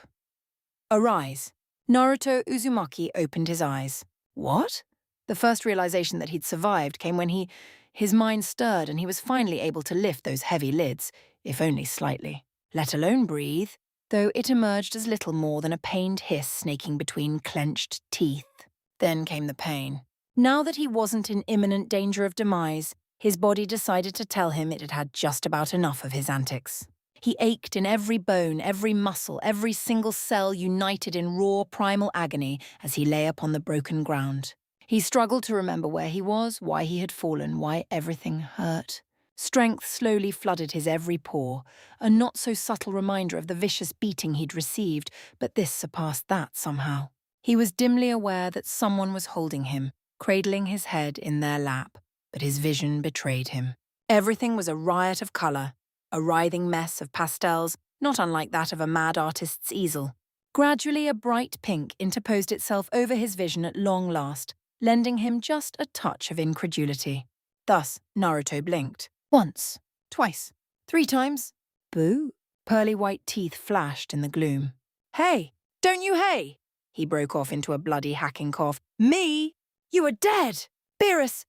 "Arise." Naruto Uzumaki opened his eyes. What? The first realization that he'd survived came when his mind stirred and he was finally able to lift those heavy lids, if only slightly. Let alone breathe, though it emerged as little more than a pained hiss snaking between clenched teeth. Then came the pain. Now that he wasn't in imminent danger of demise, his body decided to tell him it had had just about enough of his antics. He ached in every bone, every muscle, every single cell united in raw primal agony as he lay upon the broken ground. He struggled to remember where he was, why he had fallen, why everything hurt. Strength slowly flooded his every pore, a not-so-subtle reminder of the vicious beating he'd received, but this surpassed that somehow. He was dimly aware that someone was holding him, cradling his head in their lap, but his vision betrayed him. Everything was a riot of colour, a writhing mess of pastels, not unlike that of a mad artist's easel. Gradually, a bright pink interposed itself over his vision at long last, lending him just a touch of incredulity. Thus, Naruto blinked. Once, twice, 3 times. Boo! Pearly white teeth flashed in the gloom. Hey! Don't you hey! He broke off into a bloody hacking cough. Me? You are dead! Beerus,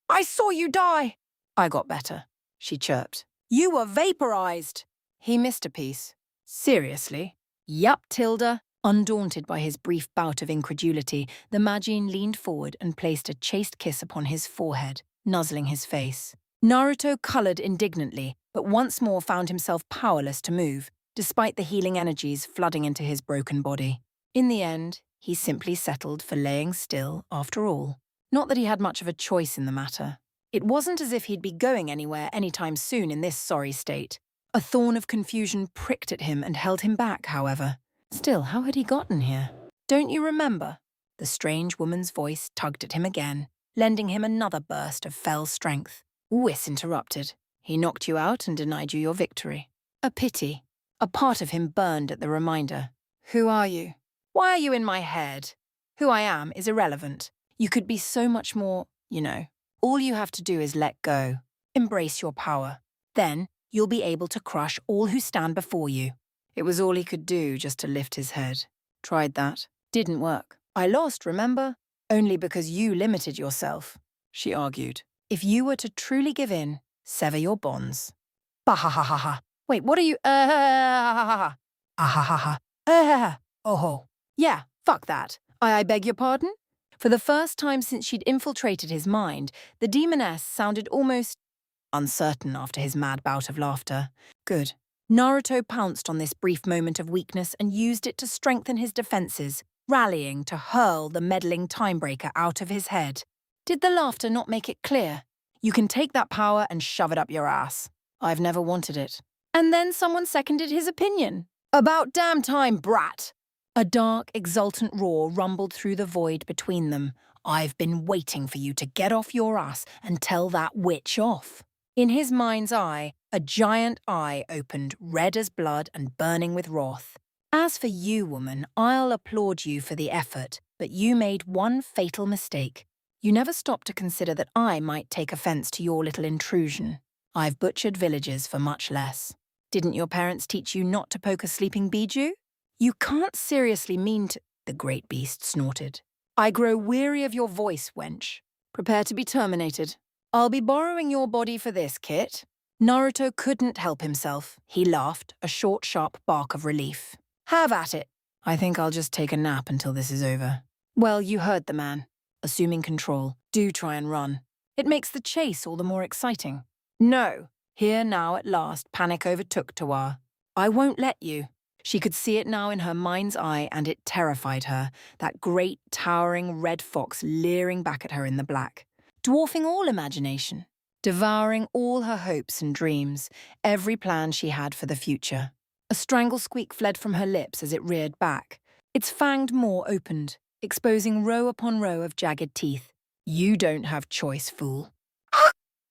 I saw you die! I got better, she chirped. You were vaporized! He missed a piece. Seriously? Yup, Tilda. Undaunted by his brief bout of incredulity, the Majin leaned forward and placed a chaste kiss upon his forehead, nuzzling his face. Naruto coloured indignantly, but once more found himself powerless to move, despite the healing energies flooding into his broken body. In the end, he simply settled for laying still after all. Not that he had much of a choice in the matter. It wasn't as if he'd be going anywhere anytime soon in this sorry state. A thorn of confusion pricked at him and held him back, however. Still, how had he gotten here? Don't you remember? The strange woman's voice tugged at him again, lending him another burst of fell strength. Whis interrupted. He knocked you out and denied you your victory. A pity. A part of him burned at the reminder. Who are you? Why are you in my head? Who I am is irrelevant. You could be so much more, you know. All you have to do is let go. Embrace your power. Then you'll be able to crush all who stand before you. It was all he could do just to lift his head. Tried that. Didn't work. I lost, remember? Only because you limited yourself, she argued. If you were to truly give in, sever your bonds. Bah-ha-ha-ha-ha. Wait, what are you, ah-ha-ha-ha. Oh-ho. Yeah, fuck that. I beg your pardon? For the first time since she'd infiltrated his mind, the demoness sounded almost uncertain after his mad bout of laughter. Good. Naruto pounced on this brief moment of weakness and used it to strengthen his defenses, rallying to hurl the meddling timebreaker out of his head. Did the laughter not make it clear? You can take that power and shove it up your ass. I've never wanted it. And then someone seconded his opinion. About damn time, brat! A dark, exultant roar rumbled through the void between them. I've been waiting for you to get off your ass and tell that witch off. In his mind's eye, a giant eye opened, red as blood and burning with wrath. As for you, woman, I'll applaud you for the effort, but you made one fatal mistake. You never stopped to consider that I might take offense to your little intrusion. I've butchered villages for much less. Didn't your parents teach you not to poke a sleeping Biju? You can't seriously mean to— the great beast snorted. I grow weary of your voice, wench. Prepare to be terminated. I'll be borrowing your body for this, Kit. Naruto couldn't help himself. He laughed, a short, sharp bark of relief. Have at it. I think I'll just take a nap until this is over. Well, you heard the man. Assuming control, do try and run. It makes the chase all the more exciting. No. Here now at last, panic overtook Tawar. I won't let you. She could see it now in her mind's eye, and it terrified her, that great, towering red fox leering back at her in the black, dwarfing all imagination, devouring all her hopes and dreams, every plan she had for the future. A strangle squeak fled from her lips as it reared back. Its fanged maw opened, exposing row upon row of jagged teeth. You don't have choice, fool.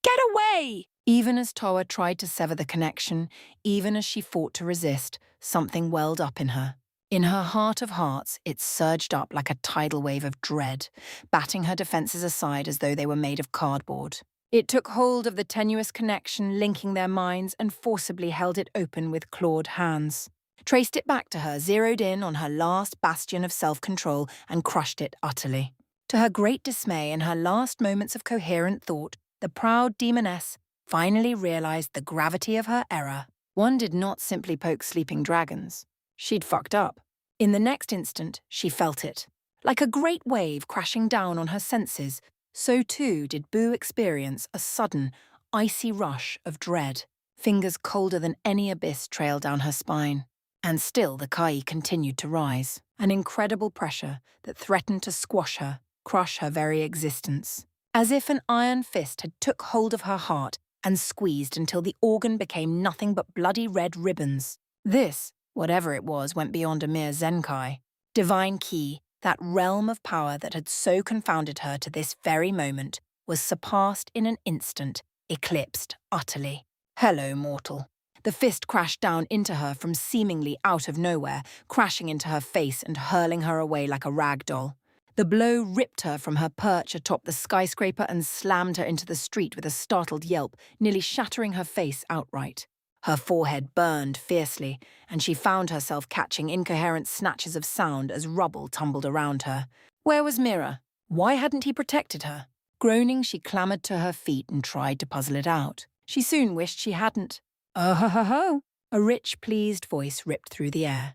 Get away! Even as Toa tried to sever the connection, even as she fought to resist, something welled up in her. In her heart of hearts, it surged up like a tidal wave of dread, batting her defenses aside as though they were made of cardboard. It took hold of the tenuous connection linking their minds and forcibly held it open with clawed hands. Traced it back to her, zeroed in on her last bastion of self-control and crushed it utterly. To her great dismay, in her last moments of coherent thought, the proud demoness finally realized the gravity of her error. One did not simply poke sleeping dragons. She'd fucked up. In the next instant, she felt it. Like a great wave crashing down on her senses, so too did Boo experience a sudden, icy rush of dread. Fingers colder than any abyss trailed down her spine. And still the Kai continued to rise, an incredible pressure that threatened to squash her, crush her very existence. As if an iron fist had took hold of her heart and squeezed until the organ became nothing but bloody red ribbons. This, whatever it was, went beyond a mere Zenkai. Divine ki, That realm of power that had so confounded her to this very moment was surpassed in an instant, eclipsed utterly. Hello, mortal. The fist crashed down into her from seemingly out of nowhere, crashing into her face and hurling her away like a rag doll. The blow ripped her from her perch atop the skyscraper and slammed her into the street with a startled yelp, nearly shattering her face outright. Her forehead burned fiercely, and she found herself catching incoherent snatches of sound as rubble tumbled around her. Where was Mira? Why hadn't he protected her? Groaning, she clambered to her feet and tried to puzzle it out. She soon wished she hadn't. Oh ho ho ho! A rich, pleased voice ripped through the air.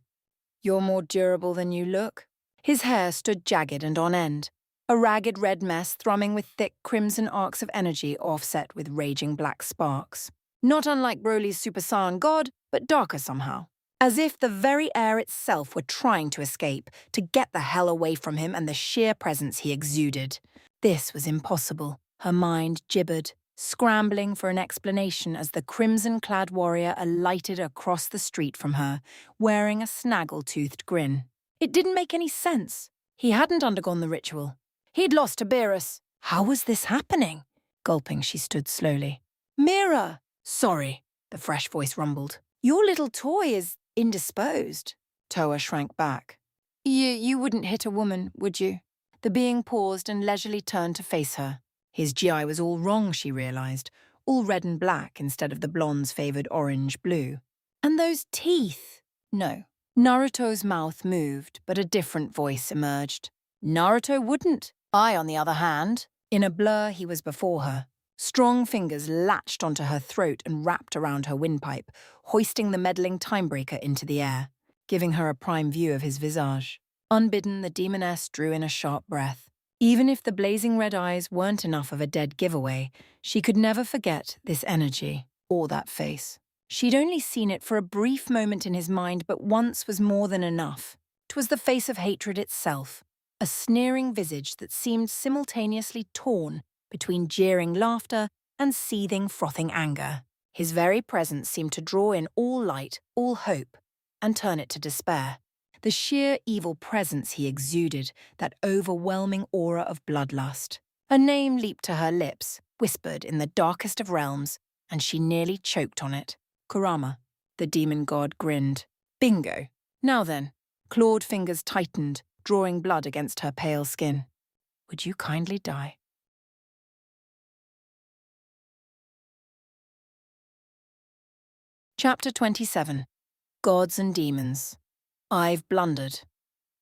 You're more durable than you look. His hair stood jagged and on end, a ragged red mess thrumming with thick crimson arcs of energy offset with raging black sparks. Not unlike Broly's Super Saiyan God, but darker somehow. As if the very air itself were trying to escape, to get the hell away from him and the sheer presence he exuded. This was impossible. Her mind gibbered, scrambling for an explanation as the crimson-clad warrior alighted across the street from her, wearing a snaggle-toothed grin. It didn't make any sense. He hadn't undergone the ritual. He'd lost to Beerus. How was this happening? Gulping, she stood slowly. Mira! Sorry, the fresh voice rumbled. Your little toy is indisposed. Toa shrank back. You wouldn't hit a woman, would you? The being paused and leisurely turned to face her. His GI was all wrong, she realized, all red and black instead of the blonde's favored orange-blue. And those teeth! No. Naruto's mouth moved, but a different voice emerged. Naruto wouldn't. I, on the other hand. In a blur, he was before her. Strong fingers latched onto her throat and wrapped around her windpipe, hoisting the meddling timebreaker into the air, giving her a prime view of his visage. Unbidden, the demoness drew in a sharp breath. Even if the blazing red eyes weren't enough of a dead giveaway, she could never forget this energy, or that face. She'd only seen it for a brief moment in his mind, but once was more than enough. 'Twas the face of hatred itself, a sneering visage that seemed simultaneously torn between jeering laughter and seething, frothing anger. His very presence seemed to draw in all light, all hope, and turn it to despair. The sheer evil presence he exuded, that overwhelming aura of bloodlust. A name leaped to her lips, whispered in the darkest of realms, and she nearly choked on it. Kurama. The demon god grinned. Bingo. Now then. Clawed fingers tightened, drawing blood against her pale skin. Would you kindly die? Chapter 27. Gods and Demons. I've blundered.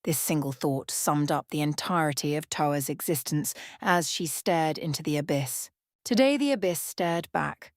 This single thought summed up the entirety of Toa's existence as she stared into the abyss. Today the abyss stared back.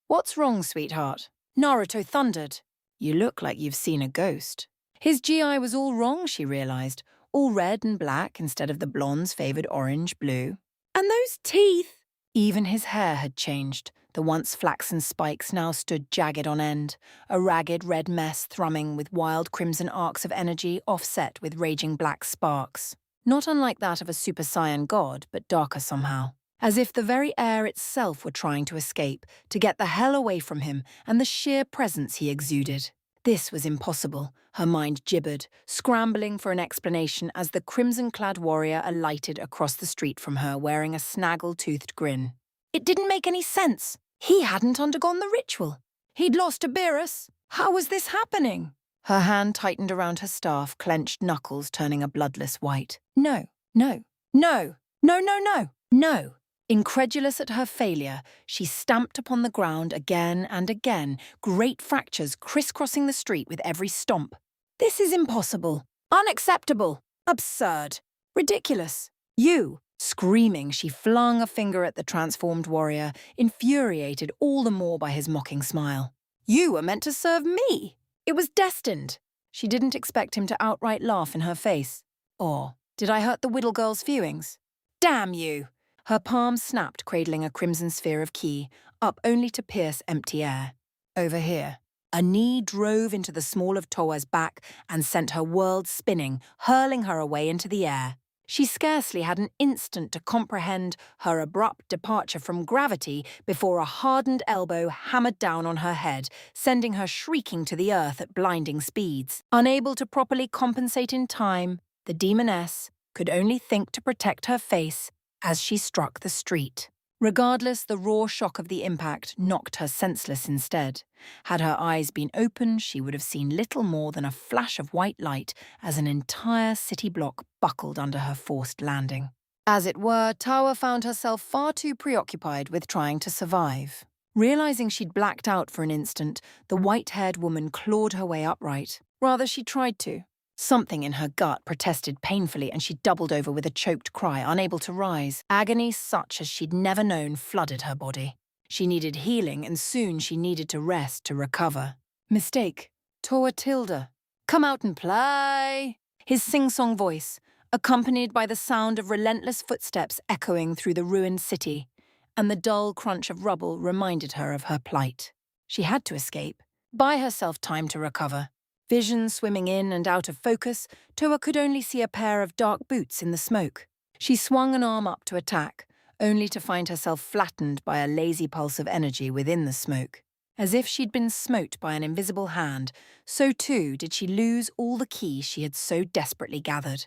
What's wrong, sweetheart? Naruto thundered. You look like you've seen a ghost. His GI was all wrong, she realized. All red and black instead of the blonde's favored orange-blue. And those teeth! Even his hair had changed. The once flaxen spikes now stood jagged on end, a ragged red mess thrumming with wild crimson arcs of energy offset with raging black sparks. Not unlike that of a Super Saiyan god, but darker somehow. As if the very air itself were trying to escape, to get the hell away from him and the sheer presence he exuded. This was impossible, her mind gibbered, scrambling for an explanation as the crimson-clad warrior alighted across the street from her wearing a snaggle-toothed grin. It didn't make any sense. He hadn't undergone the ritual. He'd lost to Beerus. How was this happening? Her hand tightened around her staff, clenched knuckles turning a bloodless white. No, no, no, no, no, no, no. Incredulous at her failure, she stamped upon the ground again and again, great fractures crisscrossing the street with every stomp. This is impossible. Unacceptable. Absurd. Ridiculous. You. Screaming, she flung a finger at the transformed warrior, infuriated all the more by his mocking smile. You were meant to serve me. It was destined. She didn't expect him to outright laugh in her face. Or, did I hurt the Whittle girl's feelings? Damn you! Her palm snapped, cradling a crimson sphere of ki, up only to pierce empty air. Over here. A knee drove into the small of Toa's back and sent her world spinning, hurling her away into the air. She scarcely had an instant to comprehend her abrupt departure from gravity before a hardened elbow hammered down on her head, sending her shrieking to the earth at blinding speeds. Unable to properly compensate in time, the demoness, could only think to protect her face as she struck the street. Regardless, the raw shock of the impact knocked her senseless instead. Had her eyes been open, she would have seen little more than a flash of white light as an entire city block buckled under her forced landing. As it were, Tawa found herself far too preoccupied with trying to survive. Realizing she'd blacked out for an instant, the white-haired woman clawed her way upright. Rather, she tried to. Something in her gut protested painfully and she doubled over with a choked cry, unable to rise. Agony such as she'd never known flooded her body. She needed healing and soon she needed to rest to recover. Mistake. Toa Tilda. Come out and play. His sing-song voice, accompanied by the sound of relentless footsteps echoing through the ruined city, and the dull crunch of rubble reminded her of her plight. She had to escape. Buy herself time to recover. Vision swimming in and out of focus, Toa could only see a pair of dark boots in the smoke. She swung an arm up to attack, only to find herself flattened by a lazy pulse of energy within the smoke. As if she'd been smote by an invisible hand, so too did she lose all the ki she had so desperately gathered,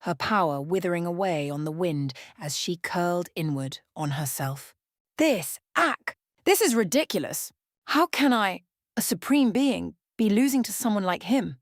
her power withering away on the wind as she curled inward on herself. This is ridiculous. How can I, a supreme being, be losing to someone like him?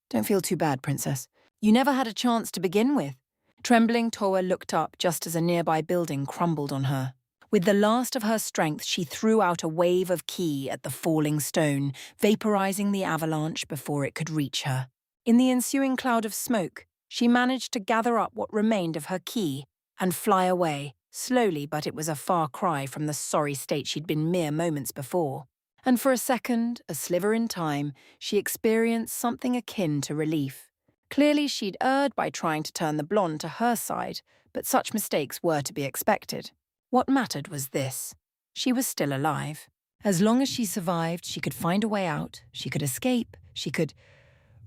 Don't feel too bad, Princess. You never had a chance to begin with. Trembling, Toa looked up just as a nearby building crumbled on her. With the last of her strength, she threw out a wave of ki at the falling stone, vaporizing the avalanche before it could reach her. In the ensuing cloud of smoke, she managed to gather up what remained of her ki and fly away, slowly, but it was a far cry from the sorry state she'd been mere moments before. And for a second, a sliver in time, she experienced something akin to relief. Clearly she'd erred by trying to turn the blonde to her side, but such mistakes were to be expected. What mattered was this. She was still alive. As long as she survived, she could find a way out, she could escape, she could...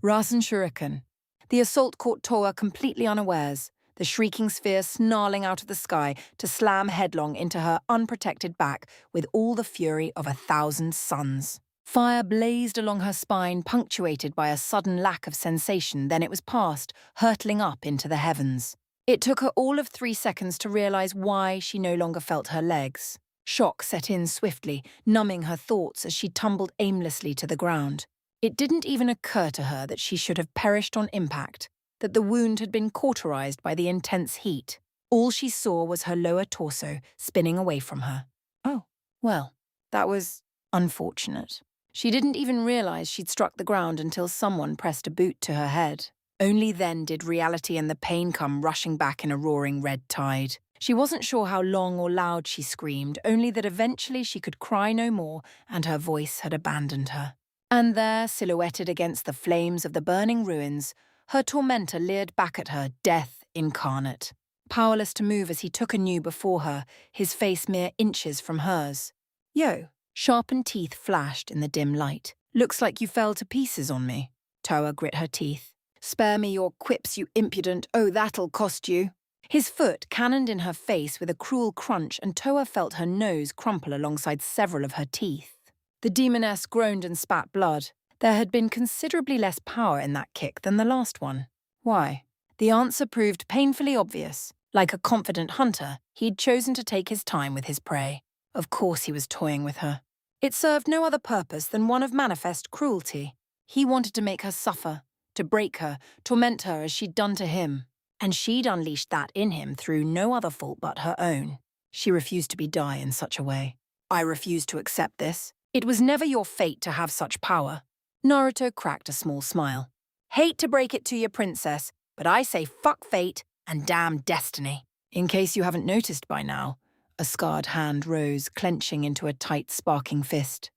Rasen Shuriken. The assault caught Toa completely unawares, the shrieking sphere snarling out of the sky to slam headlong into her unprotected back with all the fury of 1,000 suns. Fire blazed along her spine, punctuated by a sudden lack of sensation, then it was past, hurtling up into the heavens. It took her all of 3 seconds to realize why she no longer felt her legs. Shock set in swiftly, numbing her thoughts as she tumbled aimlessly to the ground. It didn't even occur to her that she should have perished on impact, that the wound had been cauterized by the intense heat. All she saw was her lower torso spinning away from her. Oh, well, that was unfortunate. She didn't even realize she'd struck the ground until someone pressed a boot to her head. Only then did reality and the pain come rushing back in a roaring red tide. She wasn't sure how long or loud she screamed, only that eventually she could cry no more and her voice had abandoned her. And there, silhouetted against the flames of the burning ruins, her tormentor leered back at her, death incarnate. Powerless to move as he took anew before her, his face mere inches from hers. Yo, sharpened teeth flashed in the dim light. Looks like you fell to pieces on me. Toa grit her teeth. Spare me your quips, you impudent. Oh, that'll cost you. His foot cannoned in her face with a cruel crunch and Toa felt her nose crumple alongside several of her teeth. The demoness groaned and spat blood. There had been considerably less power in that kick than the last one. Why? The answer proved painfully obvious. Like a confident hunter, he'd chosen to take his time with his prey. Of course he was toying with her. It served no other purpose than one of manifest cruelty. He wanted to make her suffer, to break her, torment her as she'd done to him. And she'd unleashed that in him through no other fault but her own. She refused to be die in such a way. I refuse to accept this. It was never your fate to have such power. Naruto cracked a small smile. Hate to break it to you, princess, but I say fuck fate and damn destiny. In case you haven't noticed by now, a scarred hand rose, clenching into a tight, sparking fist.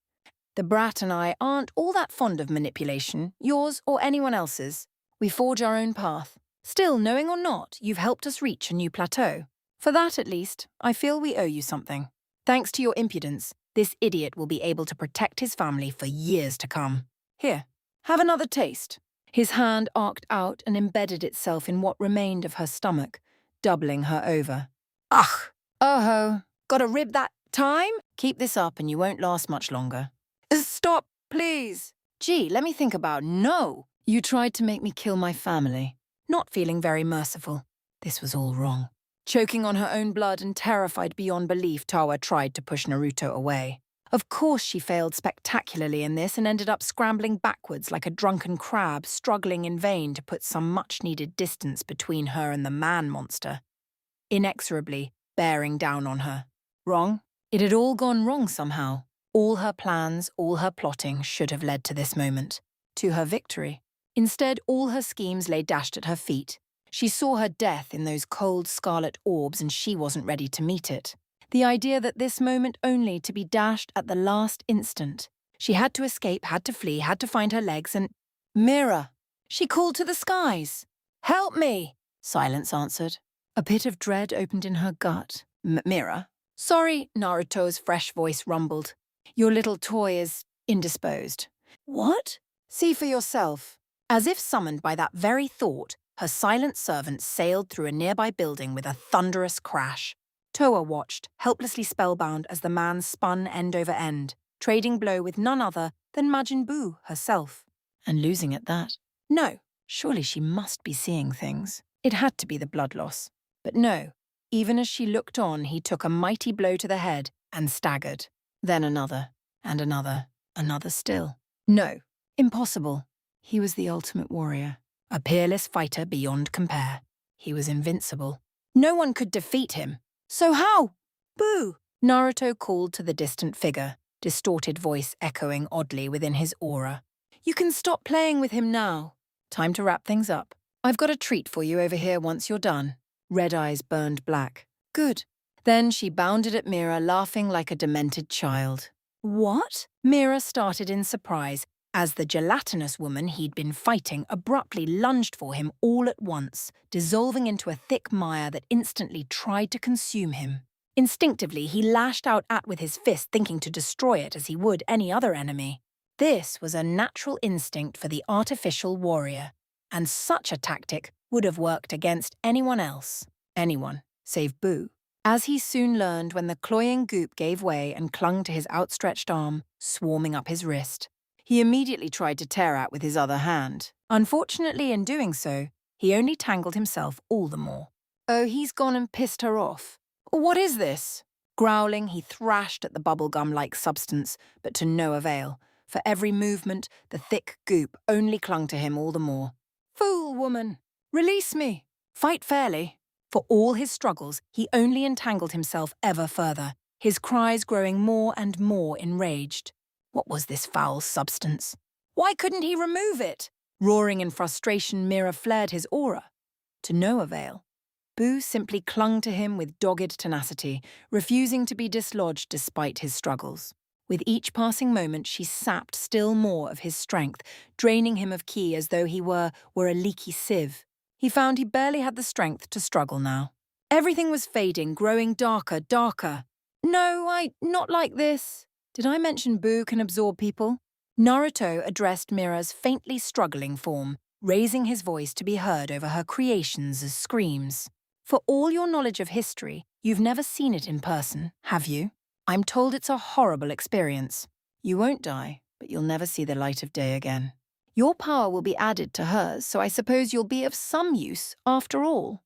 The brat and I aren't all that fond of manipulation, yours or anyone else's. We forge our own path. Still, knowing or not, you've helped us reach a new plateau. For that, at least, I feel we owe you something. Thanks to your impudence, this idiot will be able to protect his family for years to come. Here, have another taste. His hand arced out and embedded itself in what remained of her stomach, doubling her over. Ugh! Oh-ho! Got a rib that time? Keep this up and you won't last much longer. Stop, please! Gee, let me think about no! You tried to make me kill my family. not feeling very merciful. This was all wrong. Choking on her own blood and terrified beyond belief, Tawa tried to push Naruto away. Of course she failed spectacularly in this and ended up scrambling backwards like a drunken crab, struggling in vain to put some much-needed distance between her and the man-monster, inexorably bearing down on her. Wrong? It had all gone wrong somehow. All her plans, all her plotting should have led to this moment, to her victory. Instead, all her schemes lay dashed at her feet. She saw her death in those cold scarlet orbs and she wasn't ready to meet it. The idea that this moment only to be dashed at the last instant. She had to escape, had to flee, had to find her legs and… Mira! She called to the skies. Help me! Silence answered. A pit of dread opened in her gut. Mira? Sorry, Naruto's fresh voice rumbled. Your little toy is indisposed. What? See for yourself. As if summoned by that very thought, her silent servant sailed through a nearby building with a thunderous crash. Toa watched, helplessly spellbound as the man spun end over end, trading blow with none other than Majin Buu herself. And losing at that. No, surely she must be seeing things. It had to be the blood loss. But no, even as she looked on, he took a mighty blow to the head and staggered. Then another, and another still. No, impossible. He was the ultimate warrior, a peerless fighter beyond compare. He was invincible. No one could defeat him. So how? Boo! Naruto called to the distant figure, distorted voice echoing oddly within his aura. You can stop playing with him now. Time to wrap things up. I've got a treat for you over here once you're done. Red eyes burned black. Good. Then she bounded at Mira, laughing like a demented child. What? Mira started in surprise, as the gelatinous woman he'd been fighting abruptly lunged for him all at once, dissolving into a thick mire that instantly tried to consume him. Instinctively, he lashed out with his fist, thinking to destroy it as he would any other enemy. This was a natural instinct for the artificial warrior, and such a tactic would have worked against anyone else. Anyone, save Buu. As he soon learned when the cloying goop gave way and clung to his outstretched arm, swarming up his wrist. He immediately tried to tear at with his other hand. Unfortunately, in doing so, he only tangled himself all the more. Oh, he's gone and pissed her off. What is this? Growling, he thrashed at the bubblegum-like substance, but to no avail. For every movement, the thick goop only clung to him all the more. Fool woman! Release me! Fight fairly. For all his struggles, he only entangled himself ever further, his cries growing more and more enraged. What was this foul substance? Why couldn't he remove it? Roaring in frustration, Mira flared his aura. To no avail. Buu simply clung to him with dogged tenacity, refusing to be dislodged despite his struggles. With each passing moment, she sapped still more of his strength, draining him of ki as though he were a leaky sieve. He found he barely had the strength to struggle now. Everything was fading, growing darker. No, not like this. Did I mention Buu can absorb people? Naruto addressed Mira's faintly struggling form, raising his voice to be heard over her creations as screams. For all your knowledge of history, you've never seen it in person, have you? I'm told it's a horrible experience. You won't die, but you'll never see the light of day again. Your power will be added to hers, so I suppose you'll be of some use after all.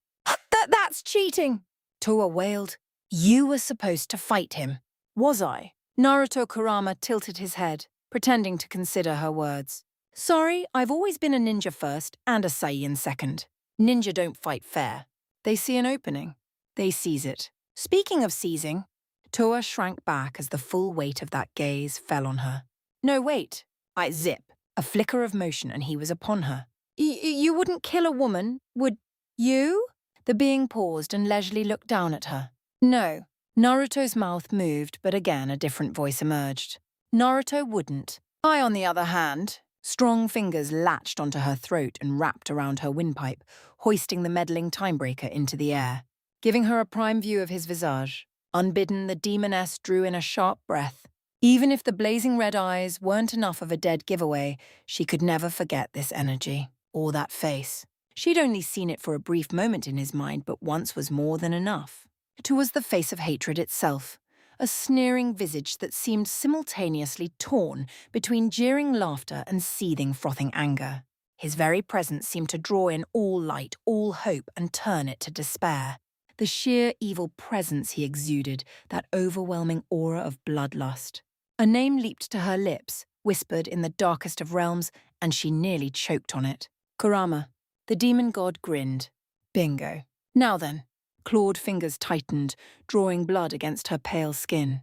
That's cheating! Toa wailed. You were supposed to fight him. Was I? Naruto Kurama tilted his head, pretending to consider her words. Sorry, I've always been a ninja first and a Saiyan second. Ninja don't fight fair. They see an opening. They seize it. Speaking of seizing, Toa shrank back as the full weight of that gaze fell on her. No, wait. Zip. A flicker of motion and he was upon her. You wouldn't kill a woman, would you? The being paused and leisurely looked down at her. No. Naruto's mouth moved, but again a different voice emerged. Naruto wouldn't. I, on the other hand. Strong fingers latched onto her throat and wrapped around her windpipe, hoisting the meddling timebreaker into the air, giving her a prime view of his visage. Unbidden, the demoness drew in a sharp breath. Even if the blazing red eyes weren't enough of a dead giveaway, she could never forget this energy, or that face. She'd only seen it for a brief moment in his mind, but once was more than enough. It was the face of hatred itself, a sneering visage that seemed simultaneously torn between jeering laughter and seething, frothing anger. His very presence seemed to draw in all light, all hope, and turn it to despair. The sheer evil presence he exuded, that overwhelming aura of bloodlust. A name leaped to her lips, whispered in the darkest of realms, and she nearly choked on it. Kurama. The demon god grinned. Bingo. Now then. Clawed fingers tightened, drawing blood against her pale skin.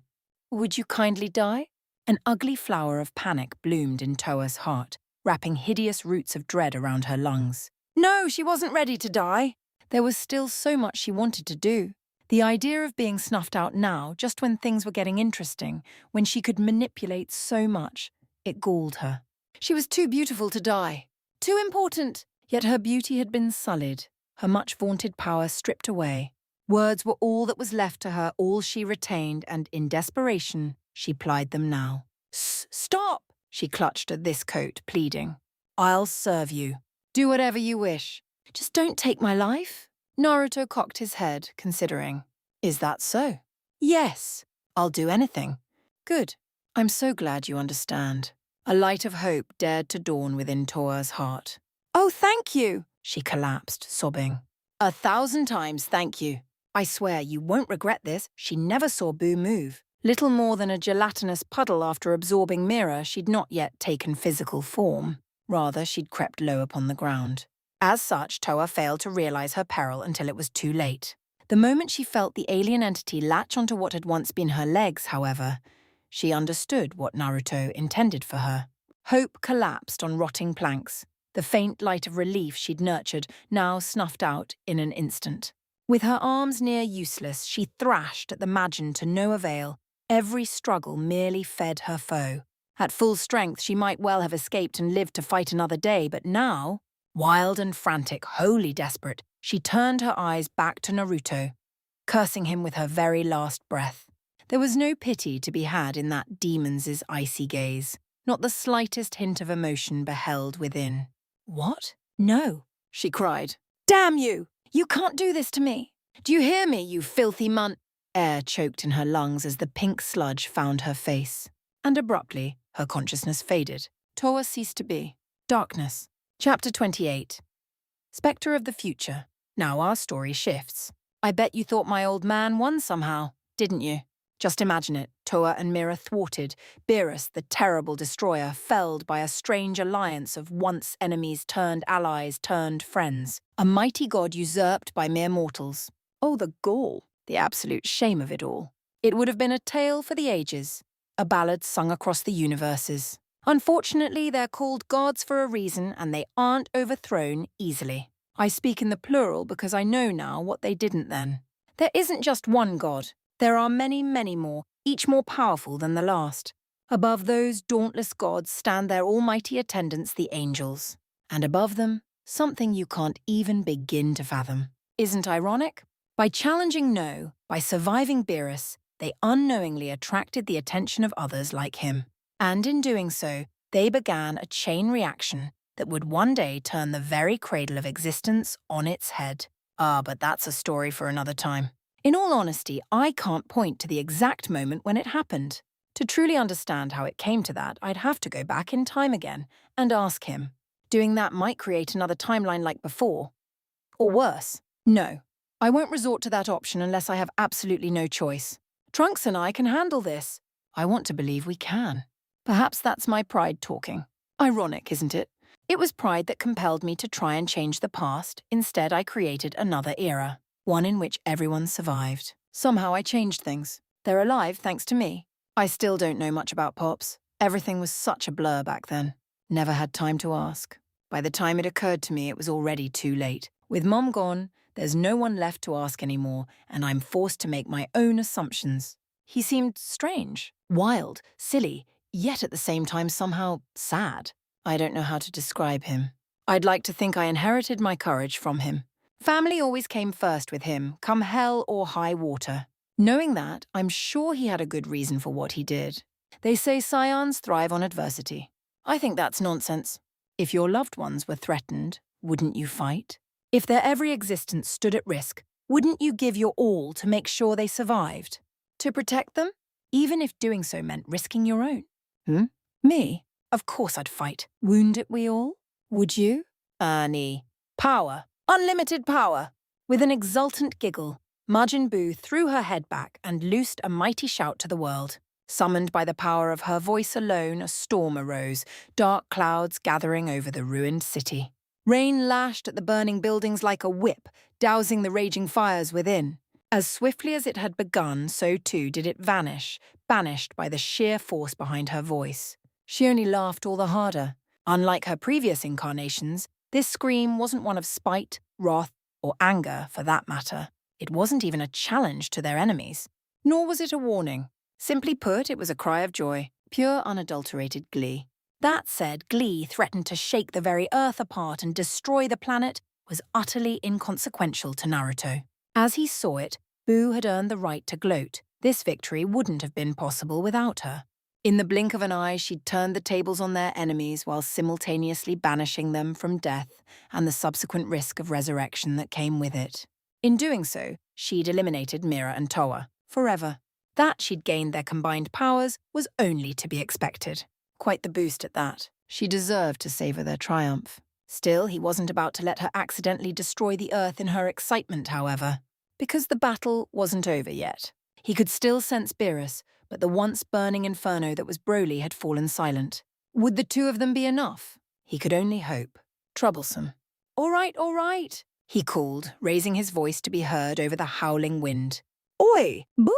Would you kindly die? An ugly flower of panic bloomed in Toa's heart, wrapping hideous roots of dread around her lungs. No, she wasn't ready to die. There was still so much she wanted to do. The idea of being snuffed out now, just when things were getting interesting, when she could manipulate so much, it galled her. She was too beautiful to die. Too important. Yet her beauty had been sullied, her much-vaunted power stripped away. Words were all that was left to her, all she retained, and in desperation, she plied them now. Stop! She clutched at this coat, pleading. I'll serve you. Do whatever you wish. Just don't take my life. Naruto cocked his head, considering. Is that so? Yes. I'll do anything. Good. I'm so glad you understand. A light of hope dared to dawn within Toa's heart. Oh, thank you! She collapsed, sobbing. 1,000 times thank you. I swear you won't regret this. She never saw Boo move. Little more than a gelatinous puddle after absorbing Mira, she'd not yet taken physical form. Rather, she'd crept low upon the ground. As such, Toa failed to realize her peril until it was too late. The moment she felt the alien entity latch onto what had once been her legs, however, she understood what Naruto intended for her. Hope collapsed on rotting planks. The faint light of relief she'd nurtured now snuffed out in an instant. With her arms near useless, she thrashed at the Majin to no avail. Every struggle merely fed her foe. At full strength, she might well have escaped and lived to fight another day, but now, wild and frantic, wholly desperate, she turned her eyes back to Naruto, cursing him with her very last breath. There was no pity to be had in that demon's icy gaze, not the slightest hint of emotion beheld within. What? No, she cried. Damn you! You can't do this to me! Do you hear me, you filthy Air choked in her lungs as the pink sludge found her face. And abruptly, her consciousness faded. Toa ceased to be. Darkness. Chapter 28. Spectre of the Future. Now our story shifts. I bet you thought my old man won somehow, didn't you? Just imagine it, Toa and Mira thwarted, Beerus, the terrible destroyer, felled by a strange alliance of once enemies turned allies turned friends. A mighty god usurped by mere mortals. Oh, the gall, the absolute shame of it all. It would have been a tale for the ages, a ballad sung across the universes. Unfortunately, they're called gods for a reason, and they aren't overthrown easily. I speak in the plural because I know now what they didn't then. There isn't just one god. There are many, many more, each more powerful than the last. Above those dauntless gods stand their almighty attendants, the angels. And above them, something you can't even begin to fathom. Isn't ironic? By challenging No, by surviving Beerus, they unknowingly attracted the attention of others like him. And in doing so, they began a chain reaction that would one day turn the very cradle of existence on its head. Ah, but that's a story for another time. In all honesty, I can't point to the exact moment when it happened. To truly understand how it came to that, I'd have to go back in time again and ask him. Doing that might create another timeline like before. Or worse. No, I won't resort to that option unless I have absolutely no choice. Trunks and I can handle this. I want to believe we can. Perhaps that's my pride talking. Ironic, isn't it? It was pride that compelled me to try and change the past. Instead, I created another era. One in which everyone survived. Somehow I changed things. They're alive thanks to me. I still don't know much about Pops. Everything was such a blur back then. Never had time to ask. By the time it occurred to me, it was already too late. With Mom gone, there's no one left to ask anymore, and I'm forced to make my own assumptions. He seemed strange, wild, silly, yet at the same time somehow sad. I don't know how to describe him. I'd like to think I inherited my courage from him. Family always came first with him, come hell or high water. Knowing that, I'm sure he had a good reason for what he did. They say scions thrive on adversity. I think that's nonsense. If your loved ones were threatened, wouldn't you fight? If their every existence stood at risk, wouldn't you give your all to make sure they survived? To protect them? Even if doing so meant risking your own. Me? Of course I'd fight. Wound it we all? Would you? Ernie. Power. Unlimited power. With an exultant giggle, Majin Buu threw her head back and loosed a mighty shout to the world. Summoned by the power of her voice alone, a storm arose, dark clouds gathering over the ruined city. Rain lashed at the burning buildings like a whip, dousing the raging fires within. As swiftly as it had begun, so too did it vanish, banished by the sheer force behind her voice. She only laughed all the harder. Unlike her previous incarnations, this scream wasn't one of spite, wrath, or anger, for that matter. It wasn't even a challenge to their enemies. Nor was it a warning. Simply put, it was a cry of joy, pure unadulterated glee. That said, glee threatened to shake the very earth apart and destroy the planet was utterly inconsequential to Naruto. As he saw it, Boo had earned the right to gloat. This victory wouldn't have been possible without her. In the blink of an eye, she'd turned the tables on their enemies while simultaneously banishing them from death and the subsequent risk of resurrection that came with it. In doing so, she'd eliminated Mira and Towa, forever. That she'd gained their combined powers was only to be expected. Quite the boost at that. She deserved to savor their triumph. Still, he wasn't about to let her accidentally destroy the earth in her excitement, however. Because the battle wasn't over yet. He could still sense Beerus, but the once burning inferno that was Broly had fallen silent. Would the two of them be enough? He could only hope. Troublesome. All right, he called, raising his voice to be heard over the howling wind. Oi, Boo?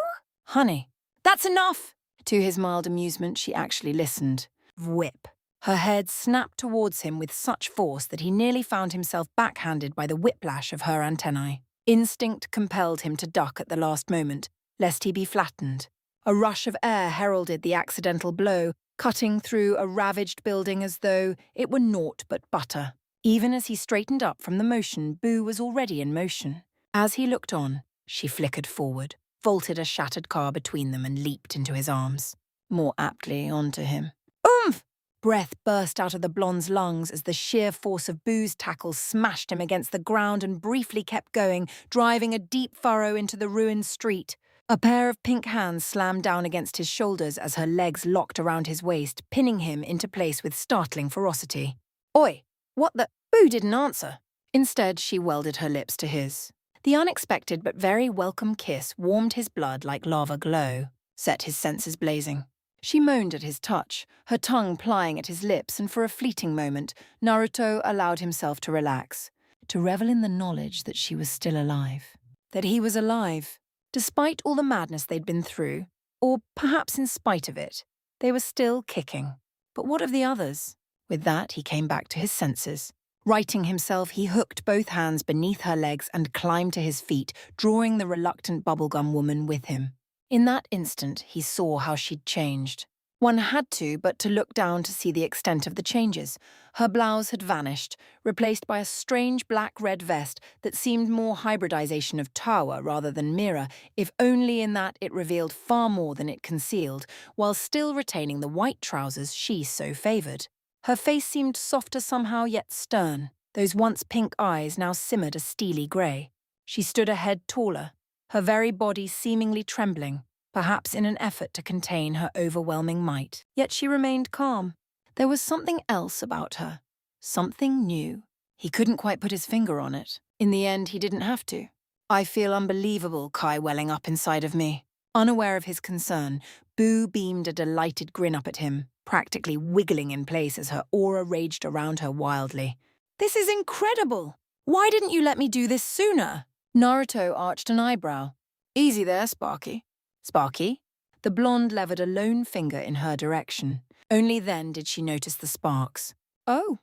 Honey, that's enough! To his mild amusement, she actually listened. Whip. Her head snapped towards him with such force that he nearly found himself backhanded by the whiplash of her antennae. Instinct compelled him to duck at the last moment, lest he be flattened. A rush of air heralded the accidental blow, cutting through a ravaged building as though it were naught but butter. Even as he straightened up from the motion, Boo was already in motion. As he looked on, she flickered forward, vaulted a shattered car between them and leaped into his arms. More aptly onto him. Oomph! Breath burst out of the blonde's lungs as the sheer force of Boo's tackle smashed him against the ground and briefly kept going, driving a deep furrow into the ruined street. A pair of pink hands slammed down against his shoulders as her legs locked around his waist, pinning him into place with startling ferocity. Oi, what the— Boo didn't answer. Instead, she welded her lips to his. The unexpected but very welcome kiss warmed his blood like lava glow, set his senses blazing. She moaned at his touch, her tongue plying at his lips, and for a fleeting moment, Naruto allowed himself to relax, to revel in the knowledge that she was still alive. That he was alive. Despite all the madness they'd been through, or perhaps in spite of it, they were still kicking. But what of the others? With that, he came back to his senses. Righting himself, he hooked both hands beneath her legs and climbed to his feet, drawing the reluctant bubblegum woman with him. In that instant, he saw how she'd changed. One had but to look down to see the extent of the changes. Her blouse had vanished, replaced by a strange black-red vest that seemed more hybridization of Tawa rather than Mira, if only in that it revealed far more than it concealed, while still retaining the white trousers she so favored. Her face seemed softer somehow, yet stern. Those once pink eyes now simmered a steely grey. She stood a head taller, her very body seemingly trembling, perhaps in an effort to contain her overwhelming might. Yet she remained calm. There was something else about her. Something new. He couldn't quite put his finger on it. In the end, he didn't have to. I feel unbelievable, Kai welling up inside of me. Unaware of his concern, Boo beamed a delighted grin up at him, practically wiggling in place as her aura raged around her wildly. This is incredible! Why didn't you let me do this sooner? Naruto arched an eyebrow. Easy there, Sparky. Sparky? The blonde levered a lone finger in her direction. Only then did she notice the sparks. Oh,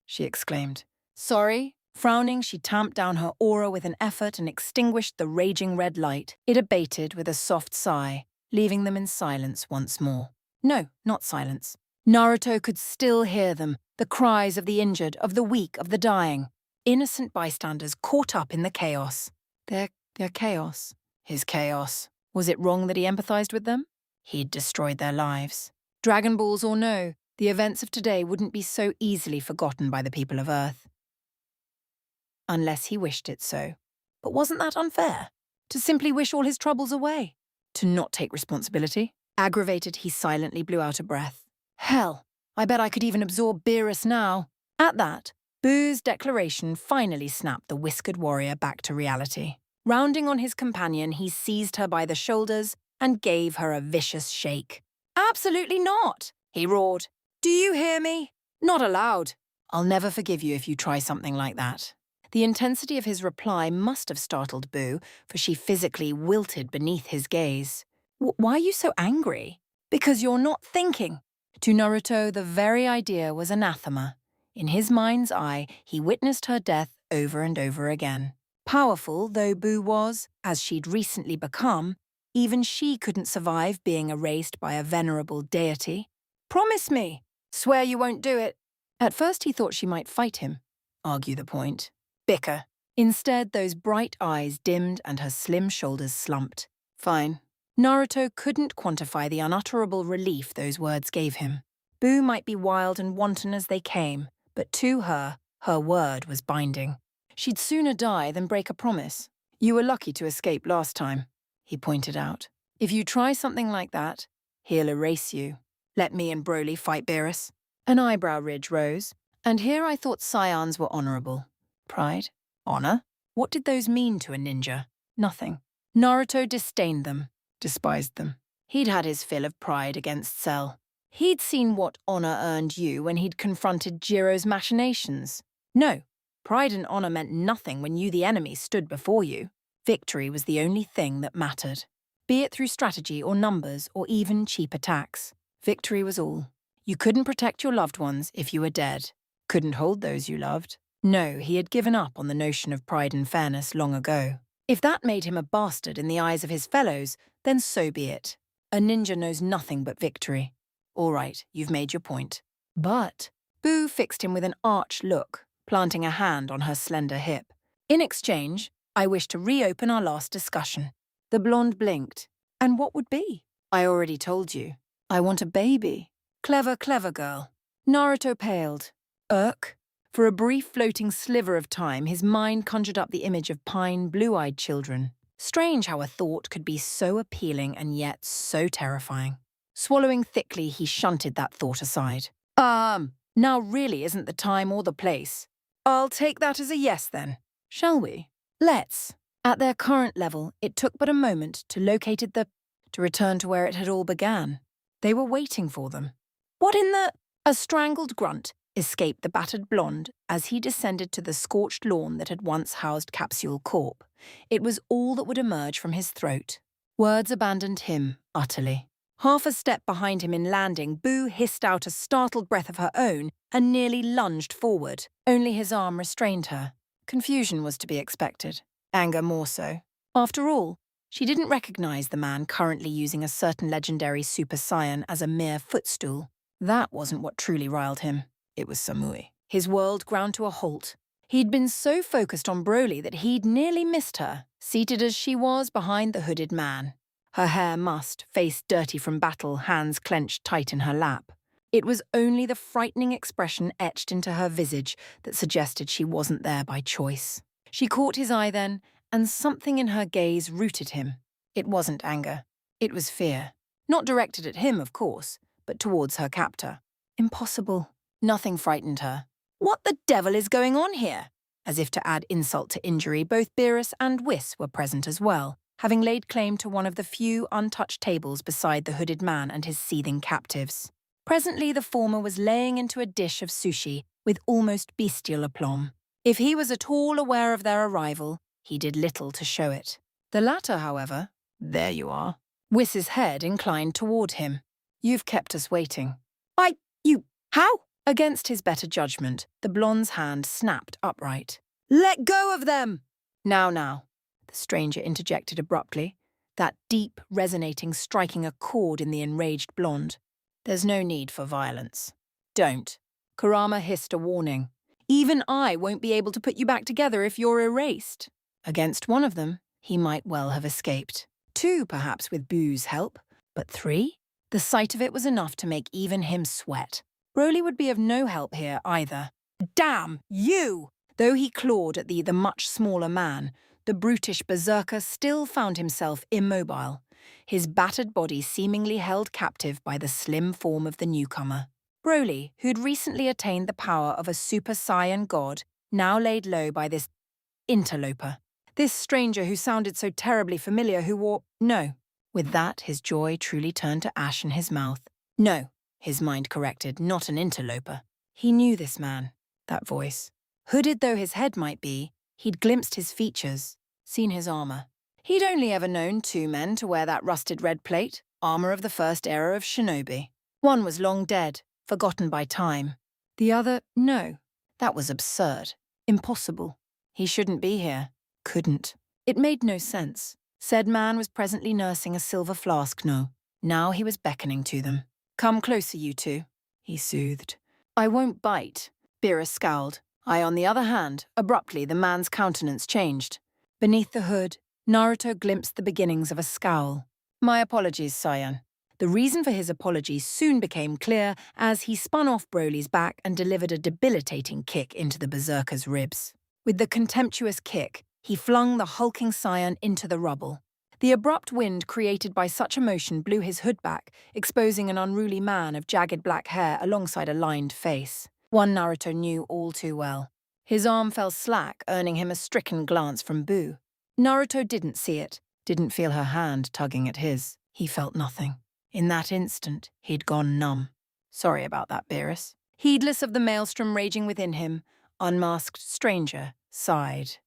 she exclaimed. Sorry. Frowning, she tamped down her aura with an effort and extinguished the raging red light. It abated with a soft sigh, leaving them in silence once more. No, not silence. Naruto could still hear them, the cries of the injured, of the weak, of the dying. Innocent bystanders caught up in the chaos. Their chaos. His chaos. Was it wrong that he empathized with them? He'd destroyed their lives. Dragon Balls or no, the events of today wouldn't be so easily forgotten by the people of Earth. Unless he wished it so. But wasn't that unfair? To simply wish all his troubles away? To not take responsibility? Aggravated, he silently blew out a breath. Hell, I bet I could even absorb Beerus now. At that, Boo's declaration finally snapped the whiskered warrior back to reality. Rounding on his companion, he seized her by the shoulders and gave her a vicious shake. "Absolutely not!" he roared. "Do you hear me? Not allowed. I'll never forgive you if you try something like that." The intensity of his reply must have startled Boo, for she physically wilted beneath his gaze. "Why are you so angry?" "Because you're not thinking." To Naruto, the very idea was anathema. In his mind's eye, he witnessed her death over and over again. Powerful though Boo was, as she'd recently become, even she couldn't survive being erased by a venerable deity. "Promise me. Swear you won't do it." At first he thought she might fight him, argue the point, bicker. Instead, those bright eyes dimmed and her slim shoulders slumped. Fine. Naruto couldn't quantify the unutterable relief those words gave him. Boo might be wild and wanton as they came, but to her, her word was binding. She'd sooner die than break a promise. "You were lucky to escape last time," he pointed out. "If you try something like that, he'll erase you. Let me and Broly fight Beerus." An eyebrow ridge rose, and here I thought scions were honorable. Pride? Honor? What did those mean to a ninja? Nothing. Naruto disdained them, despised them. He'd had his fill of pride against Cell. He'd seen what honor earned you when he'd confronted Jiro's machinations. No, pride and honor meant nothing when you, the enemy, stood before you. Victory was the only thing that mattered. Be it through strategy or numbers or even cheap attacks. Victory was all. You couldn't protect your loved ones if you were dead. Couldn't hold those you loved. No, he had given up on the notion of pride and fairness long ago. If that made him a bastard in the eyes of his fellows, then so be it. A ninja knows nothing but victory. All right, you've made your point. But Boo fixed him with an arch look, planting a hand on her slender hip. "In exchange, I wish to reopen our last discussion." The blonde blinked. "And what would be?" "I already told you. I want a baby." "Clever, clever girl." Naruto paled. Irk. For a brief floating sliver of time, his mind conjured up the image of pine, blue-eyed children. Strange how a thought could be so appealing and yet so terrifying. Swallowing thickly, he shunted that thought aside. Now really isn't the time or the place." "I'll take that as a yes then." "Shall we?" "Let's." At their current level, it took but a moment to to return to where it had all began. They were waiting for them. "What in the—" A strangled grunt escaped the battered blonde as he descended to the scorched lawn that had once housed Capsule Corp. It was all that would emerge from his throat. Words abandoned him utterly. Half a step behind him in landing, Boo hissed out a startled breath of her own and nearly lunged forward. Only his arm restrained her. Confusion was to be expected. Anger more so. After all, she didn't recognize the man currently using a certain legendary Super Saiyan as a mere footstool. That wasn't what truly riled him. It was Samui. His world ground to a halt. He'd been so focused on Broly that he'd nearly missed her, seated as she was behind the hooded man. Her hair mussed, face dirty from battle, hands clenched tight in her lap. It was only the frightening expression etched into her visage that suggested she wasn't there by choice. She caught his eye then, and something in her gaze rooted him. It wasn't anger. It was fear. Not directed at him, of course, but towards her captor. Impossible. Nothing frightened her. "What the devil is going on here?" As if to add insult to injury, both Beerus and Whis were present as well, having laid claim to one of the few untouched tables beside the hooded man and his seething captives. Presently the former was laying into a dish of sushi with almost bestial aplomb. If he was at all aware of their arrival, he did little to show it. The latter, however, "There you are." Whis's head inclined toward him. "You've kept us waiting." How?" Against his better judgment, the blonde's hand snapped upright. "Let go of them!" Now, the stranger interjected abruptly, that deep, resonating striking a chord in the enraged blonde. "There's no need for violence." "Don't." Kurama hissed a warning. "Even I won't be able to put you back together if you're erased." Against one of them, he might well have escaped. Two, perhaps, with Boo's help. But three? The sight of it was enough to make even him sweat. Broly would be of no help here either. "Damn you!" Though he clawed at the much smaller man, the brutish berserker still found himself immobile, his battered body seemingly held captive by the slim form of the newcomer. Broly, who'd recently attained the power of a Super Saiyan god, now laid low by this interloper. This stranger who sounded so terribly familiar who wore… No. With that, his joy truly turned to ash in his mouth. No, his mind corrected, not an interloper. He knew this man, that voice. Hooded though his head might be, he'd glimpsed his features, seen his armor. He'd only ever known two men to wear that rusted red plate, armor of the first era of shinobi. One was long dead, forgotten by time. The other, no. That was absurd. Impossible. He shouldn't be here. Couldn't. It made no sense. Said man was presently nursing a silver flask, no. Now he was beckoning to them. Come closer, you two, he soothed. I won't bite. Beerus scowled. On the other hand, abruptly the man's countenance changed. Beneath the hood, Naruto glimpsed the beginnings of a scowl. My apologies, Saiyan. The reason for his apology soon became clear as he spun off Broly's back and delivered a debilitating kick into the berserker's ribs. With the contemptuous kick, he flung the hulking Saiyan into the rubble. The abrupt wind created by such a motion blew his hood back, exposing an unruly man of jagged black hair alongside a lined face. One Naruto knew all too well. His arm fell slack, earning him a stricken glance from Boo. Naruto didn't see it, didn't feel her hand tugging at his. He felt nothing. In that instant, he'd gone numb. Sorry about that, Beerus. Heedless of the maelstrom raging within him, unmasked stranger sighed.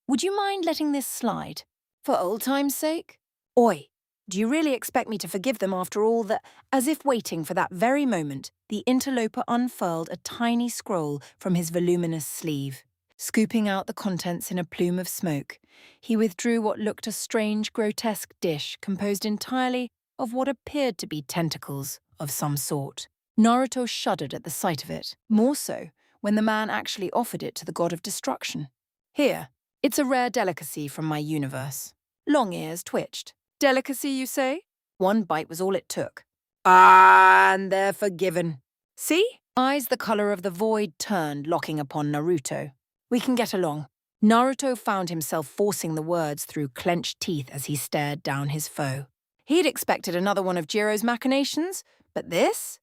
Would you mind letting this slide? For old time's sake? Oi, do you really expect me to forgive them after all that? As if waiting for that very moment, the interloper unfurled a tiny scroll from his voluminous sleeve. Scooping out the contents in a plume of smoke, he withdrew what looked a strange, grotesque dish composed entirely of what appeared to be tentacles of some sort. Naruto shuddered at the sight of it, more so when the man actually offered it to the god of destruction. Here, it's a rare delicacy from my universe. Long ears twitched. Delicacy, you say? One bite was all it took. And they're forgiven. See? Eyes the color of the void turned, locking upon Naruto. We can get along. Naruto found himself forcing the words through clenched teeth as he stared down his foe. He'd expected another one of Jiro's machinations, but this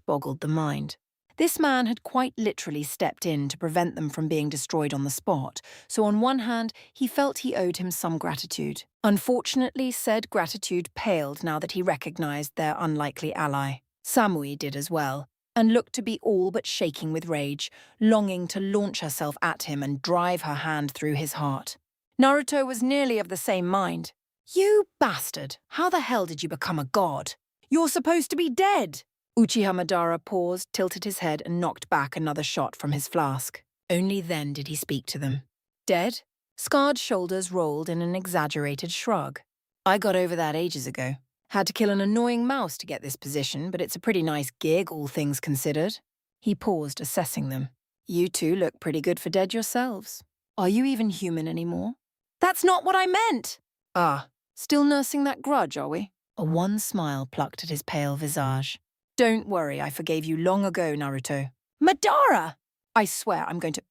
boggled the mind. This man had quite literally stepped in to prevent them from being destroyed on the spot, so on one hand, he felt he owed him some gratitude. Unfortunately, said gratitude paled now that he recognized their unlikely ally. Samui did as well, and looked to be all but shaking with rage, longing to launch herself at him and drive her hand through his heart. Naruto was nearly of the same mind. You bastard! How the hell did you become a god? You're supposed to be dead! Uchiha Madara paused, tilted his head, and knocked back another shot from his flask. Only then did he speak to them. Dead? Scarred shoulders rolled in an exaggerated shrug. I got over that ages ago. Had to kill an annoying mouse to get this position, but it's a pretty nice gig, all things considered. He paused, assessing them. You two look pretty good for dead yourselves. Are you even human anymore? That's not what I meant! Ah, still nursing that grudge, are we? A wan smile plucked at his pale visage. Don't worry, I forgave you long ago, Naruto. Madara! I swear I'm going to…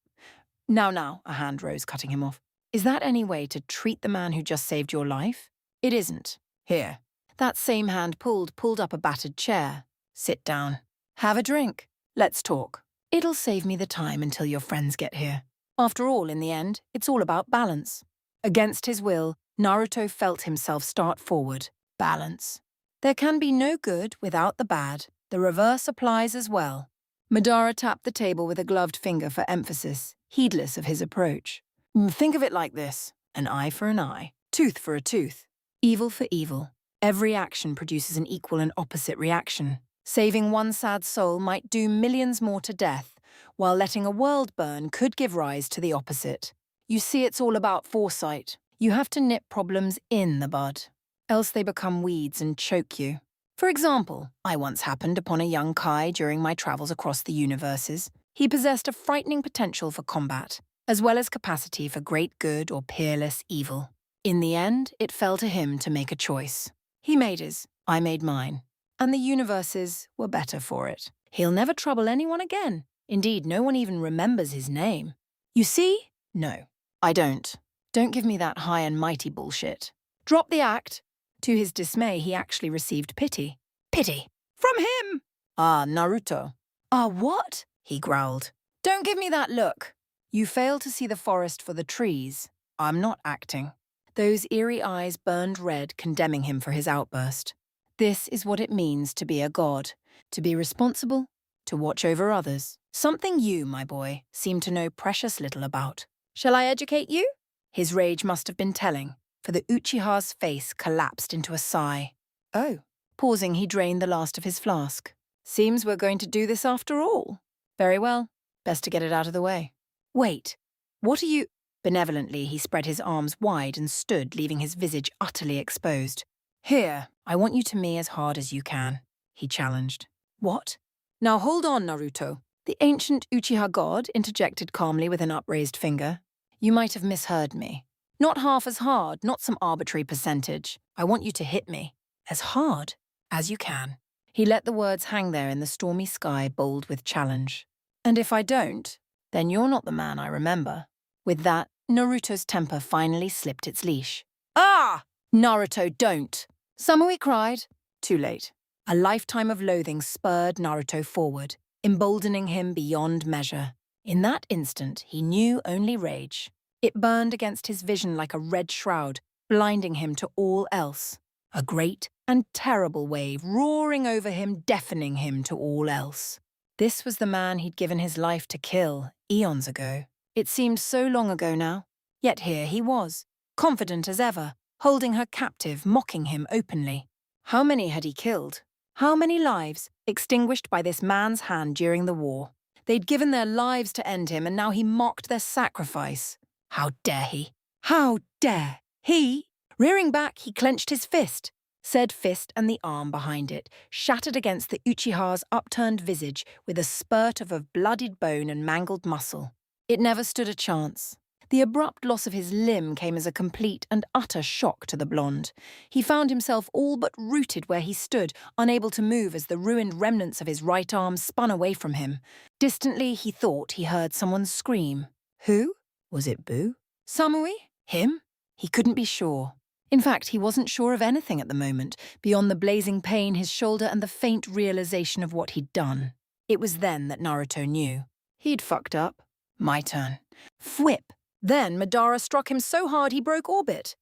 Now, a hand rose, cutting him off. Is that any way to treat the man who just saved your life? It isn't. Here. That same hand pulled up a battered chair. Sit down. Have a drink. Let's talk. It'll save me the time until your friends get here. After all, in the end, it's all about balance. Against his will, Naruto felt himself start forward. Balance. There can be no good without the bad. The reverse applies as well. Madara tapped the table with a gloved finger for emphasis, heedless of his approach. Think of it like this. An eye for an eye. Tooth for a tooth. Evil for evil. Every action produces an equal and opposite reaction. Saving one sad soul might do millions more to death, while letting a world burn could give rise to the opposite. You see, it's all about foresight. You have to nip problems in the bud, else they become weeds and choke you. For example, I once happened upon a young Kai during my travels across the universes. He possessed a frightening potential for combat, as well as capacity for great good or peerless evil. In the end, it fell to him to make a choice. He made his, I made mine, and the universes were better for it. He'll never trouble anyone again. Indeed, no one even remembers his name. You see? No, I don't. Don't give me that high and mighty bullshit. Drop the act. To his dismay, he actually received pity. Pity? From him! Ah, Naruto. Ah, what? He growled. Don't give me that look. You fail to see the forest for the trees. I'm not acting. Those eerie eyes burned red, condemning him for his outburst. This is what it means to be a god. To be responsible, to watch over others. Something you, my boy, seem to know precious little about. Shall I educate you? His rage must have been telling, for the Uchiha's face collapsed into a sigh. Oh. Pausing, he drained the last of his flask. Seems we're going to do this after all. Very well. Best to get it out of the way. Wait. What are you— Benevolently, he spread his arms wide and stood, leaving his visage utterly exposed. Here, I want you to me as hard as you can, he challenged. What? Now hold on, Naruto. The ancient Uchiha god interjected calmly with an upraised finger. You might have misheard me. Not half as hard, not some arbitrary percentage. I want you to hit me. As hard as you can. He let the words hang there in the stormy sky, bold with challenge. And if I don't, then you're not the man I remember. With that, Naruto's temper finally slipped its leash. Ah! Naruto, don't! Samui cried. Too late. A lifetime of loathing spurred Naruto forward, emboldening him beyond measure. In that instant, he knew only rage. It burned against his vision like a red shroud, blinding him to all else. A great and terrible wave roaring over him, deafening him to all else. This was the man he'd given his life to kill, eons ago. It seemed so long ago now. Yet here he was, confident as ever, holding her captive, mocking him openly. How many had he killed? How many lives extinguished by this man's hand during the war? They'd given their lives to end him, and now he mocked their sacrifice. How dare he? How dare he? Rearing back, he clenched his fist. Said fist and the arm behind it shattered against the Uchiha's upturned visage with a spurt of bloodied bone and mangled muscle. It never stood a chance. The abrupt loss of his limb came as a complete and utter shock to the blonde. He found himself all but rooted where he stood, unable to move as the ruined remnants of his right arm spun away from him. Distantly, he thought he heard someone scream. Who? Was it Boo? Samui? Him? He couldn't be sure. In fact, he wasn't sure of anything at the moment, beyond the blazing pain, his shoulder, and the faint realization of what he'd done. It was then that Naruto knew. He'd fucked up. My turn. Fwhip! Then Madara struck him so hard he broke orbit.